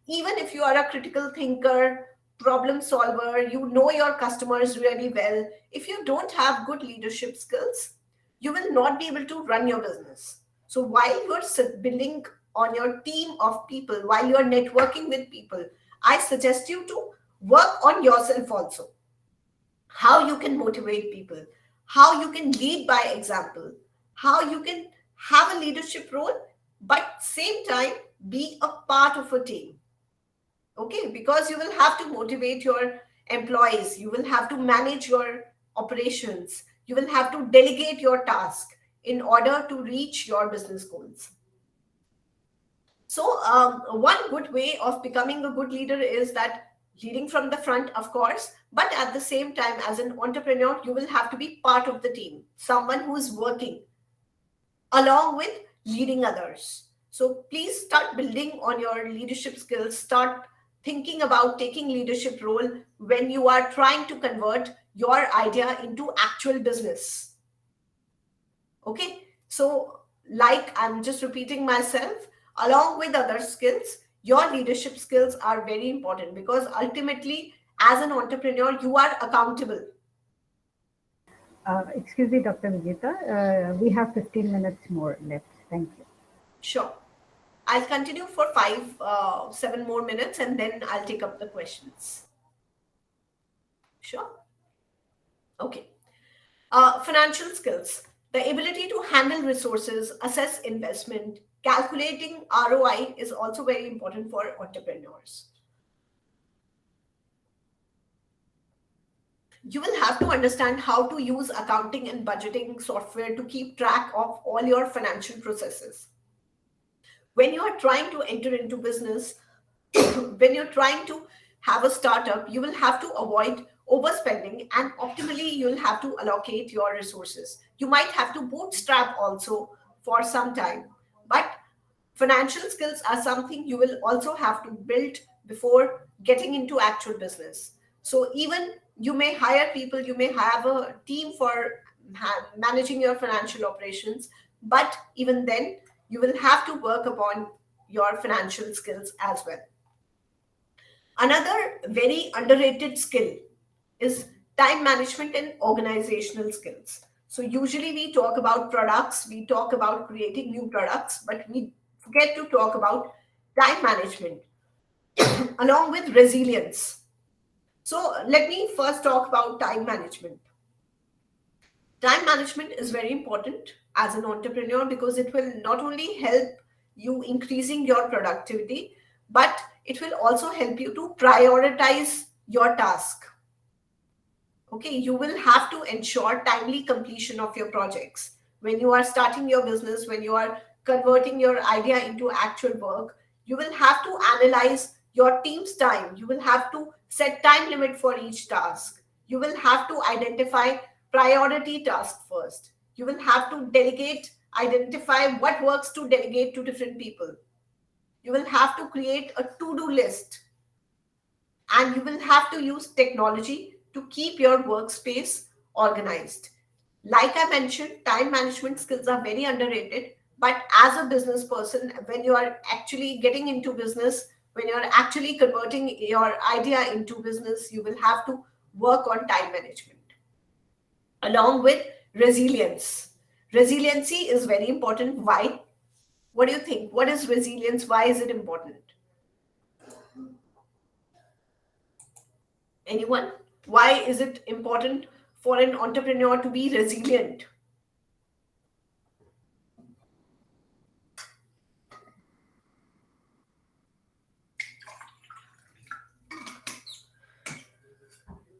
Even if you are a critical thinker, problem solver, you know your customers really well, if you don't have good leadership skills, you will not be able to run your business. So while you're building on your team of people, while you're networking with people, I suggest you to work on yourself also. How you can motivate people, how you can lead by example, how you can have a leadership role, but same time be a part of a team. Okay, because you will have to motivate your employees, you will have to manage your operations, you will have to delegate your task in order to reach your business goals. So one good way of becoming a good leader is that leading from the front, of course, but at the same time, as an entrepreneur, you will have to be part of the team, someone who is working along with leading others. So please start building on your leadership skills, start thinking about taking leadership role when you are trying to convert your idea into actual business. Okay, so like I'm just repeating myself, along with other skills, your leadership skills are very important, because ultimately, as an entrepreneur, you are accountable. Excuse me, Dr. Vijeta. We have 15 minutes more left. Thank you. Sure. I'll continue for 7 more minutes, and then I'll take up the questions. Sure. Okay. Financial skills. The ability to handle resources, assess investment, calculating ROI is also very important for entrepreneurs. You will have to understand how to use accounting and budgeting software to keep track of all your financial processes. When you are trying to enter into business, when you're trying to have a startup, you will have to avoid overspending, and optimally, you'll have to allocate your resources. You might have to bootstrap also for some time, but financial skills are something you will also have to build before getting into actual business. So even you may hire people, you may have a team for managing your financial operations, but even then, you will have to work upon your financial skills as well. Another very underrated skill is time management and organizational skills. So usually we talk about products, we talk about creating new products, but we forget to talk about time management along with resilience. So let me first talk about time management. Time management is very important as an entrepreneur because it will not only help you increasing your productivity, but it will also help you to prioritize your task. Okay, you will have to ensure timely completion of your projects. When you are starting your business, when you are converting your idea into actual work, you will have to analyze your team's time. You will have to set time limit for each task. You will have to identify priority task first. You will have to delegate, identify what works to delegate to different people. You will have to create a to-do list, and you will have to use technology to keep your workspace organized. Like I mentioned, time management skills are very underrated. But as a business person, when you are actually getting into business, when you are actually converting your idea into business, you will have to work on time management along with resilience. Resiliency is very important. Why? What do you think? What is resilience? Why is it important? Anyone? Why is it important for an entrepreneur to be resilient?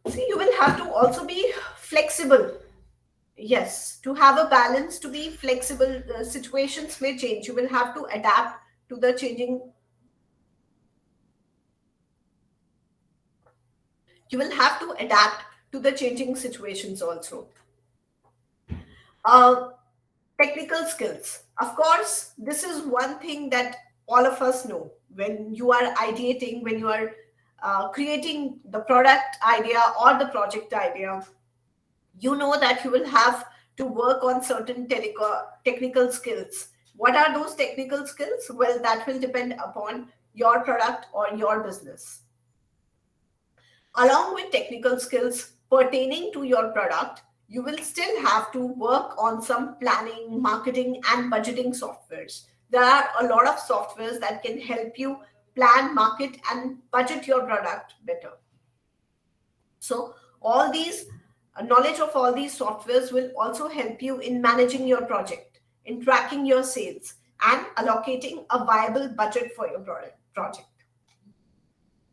See, you will have to also be flexible. Yes, to have a balance, to be flexible, situations may change. You will have to adapt to the changing. You will have to adapt to the changing situations also. Uh, Technical skills. Of course, this is one thing that all of us know. When you are ideating, when you are creating the product idea or the project idea, you know that you will have to work on certain technical skills. What are those technical skills? Well, that will depend upon your product or your business. Along with technical skills pertaining to your product, you will still have to work on some planning, marketing, and budgeting softwares. There are a lot of softwares that can help you plan, market, and budget your product better. So, all these knowledge of all these softwares will also help you in managing your project, in tracking your sales, and allocating a viable budget for your project.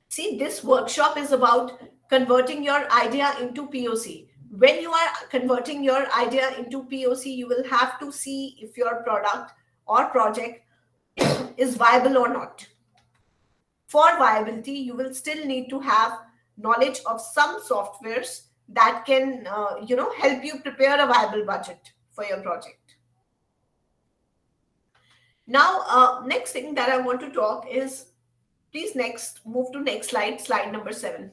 See, this workshop is about converting your idea into POC. When you are converting your idea into POC, you will have to see if your product or project is viable or not. For viability, you will still need to have knowledge of some softwares that can, help you prepare a viable budget for your project. Now, next thing that I want to talk is, please next move to next slide number 7.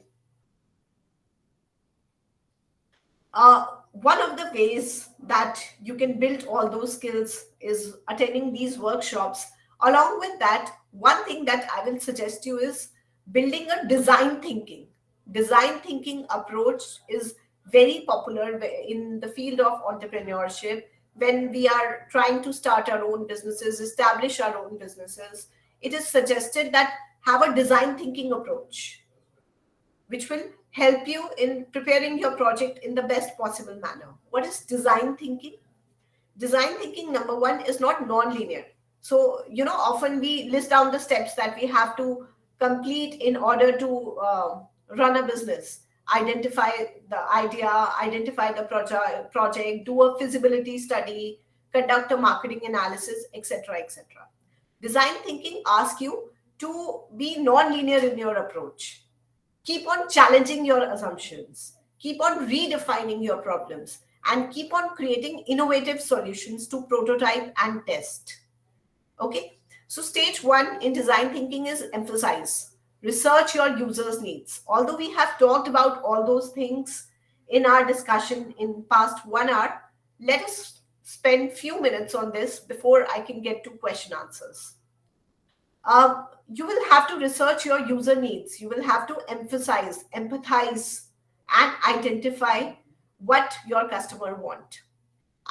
One of the ways that you can build all those skills is attending these workshops. Along with that, one thing that I will suggest you is building a design thinking. Design thinking approach is very popular in the field of entrepreneurship. When we are trying to start our own businesses, establish our own businesses, it is suggested that have a design thinking approach, which will help you in preparing your project in the best possible manner. What is design thinking? Design thinking, number one, is not non-linear. So, often we list down the steps that we have to complete in order to run a business. Identify the idea, identify the project, do a feasibility study, conduct a marketing analysis, etc., etc. Design thinking asks you to be non-linear in your approach. Keep on challenging your assumptions, keep on redefining your problems, and keep on creating innovative solutions to prototype and test. Okay, so stage 1 in design thinking is emphasize, research your users' needs. Although we have talked about all those things in our discussion in past 1 hour, let us spend few minutes on this before I can get to question answers. You will have to research your user needs. You will have to emphasize, empathize, and identify what your customer want.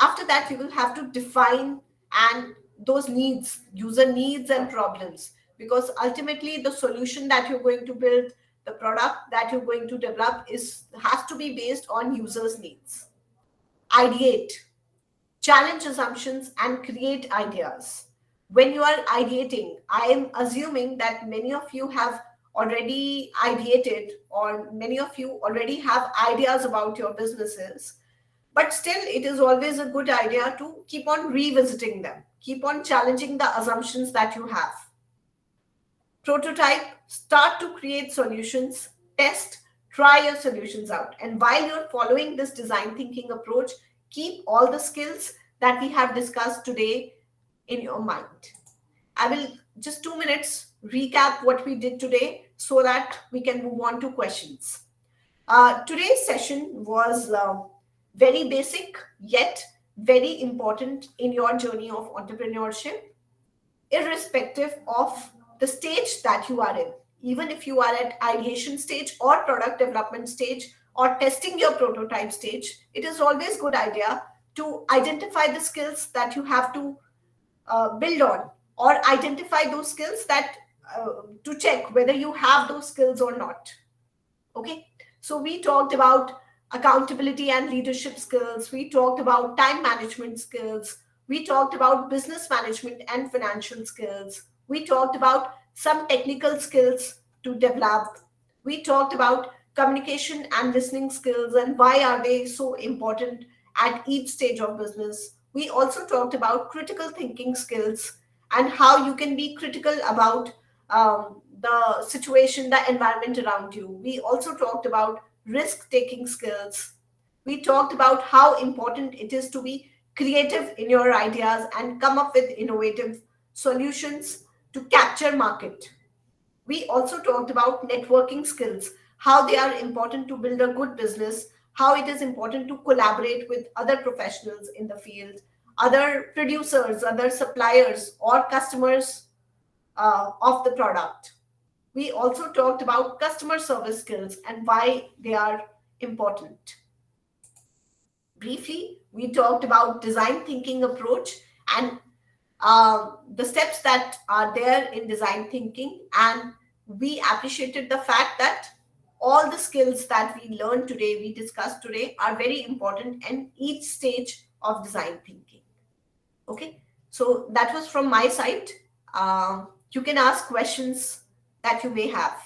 After that, you will have to define and those needs, user needs and problems, because ultimately the solution that you're going to build, the product that you're going to develop has to be based on users' needs. Ideate, challenge assumptions, and create ideas. When you are ideating, I am assuming that many of you have already ideated, or many of you already have ideas about your businesses, but still it is always a good idea to keep on revisiting them, keep on challenging the assumptions that you have. Prototype, start to create solutions, test, try your solutions out. And while you're following this design thinking approach, keep all the skills that we have discussed today in your mind. I will just 2 minutes recap what we did today so that we can move on to questions. Today's session was very basic, yet very important in your journey of entrepreneurship, irrespective of the stage that you are in. Even if you are at ideation stage or product development stage or testing your prototype stage, it is always good idea to identify the skills that you have to build on, or identify those skills that to check whether you have those skills or not. Okay, so we talked about accountability and leadership skills, we talked about time management skills, we talked about business management and financial skills, we talked about some technical skills to develop, we talked about communication and listening skills and why are they so important at each stage of business. We also talked about critical thinking skills and how you can be critical about the situation, the environment around you. We also talked about risk taking skills. We talked about how important it is to be creative in your ideas and come up with innovative solutions to capture market. We also talked about networking skills, how they are important to build a good business, how it is important to collaborate with other professionals in the field, other producers, other suppliers, or customers of the product. We also talked about customer service skills and why they are important. Briefly, we talked about design thinking approach and the steps that are there in design thinking, and we appreciated the fact that all the skills that we learned today, we discussed today, are very important in each stage of design thinking. Okay, so that was from my side. You can ask questions that you may have.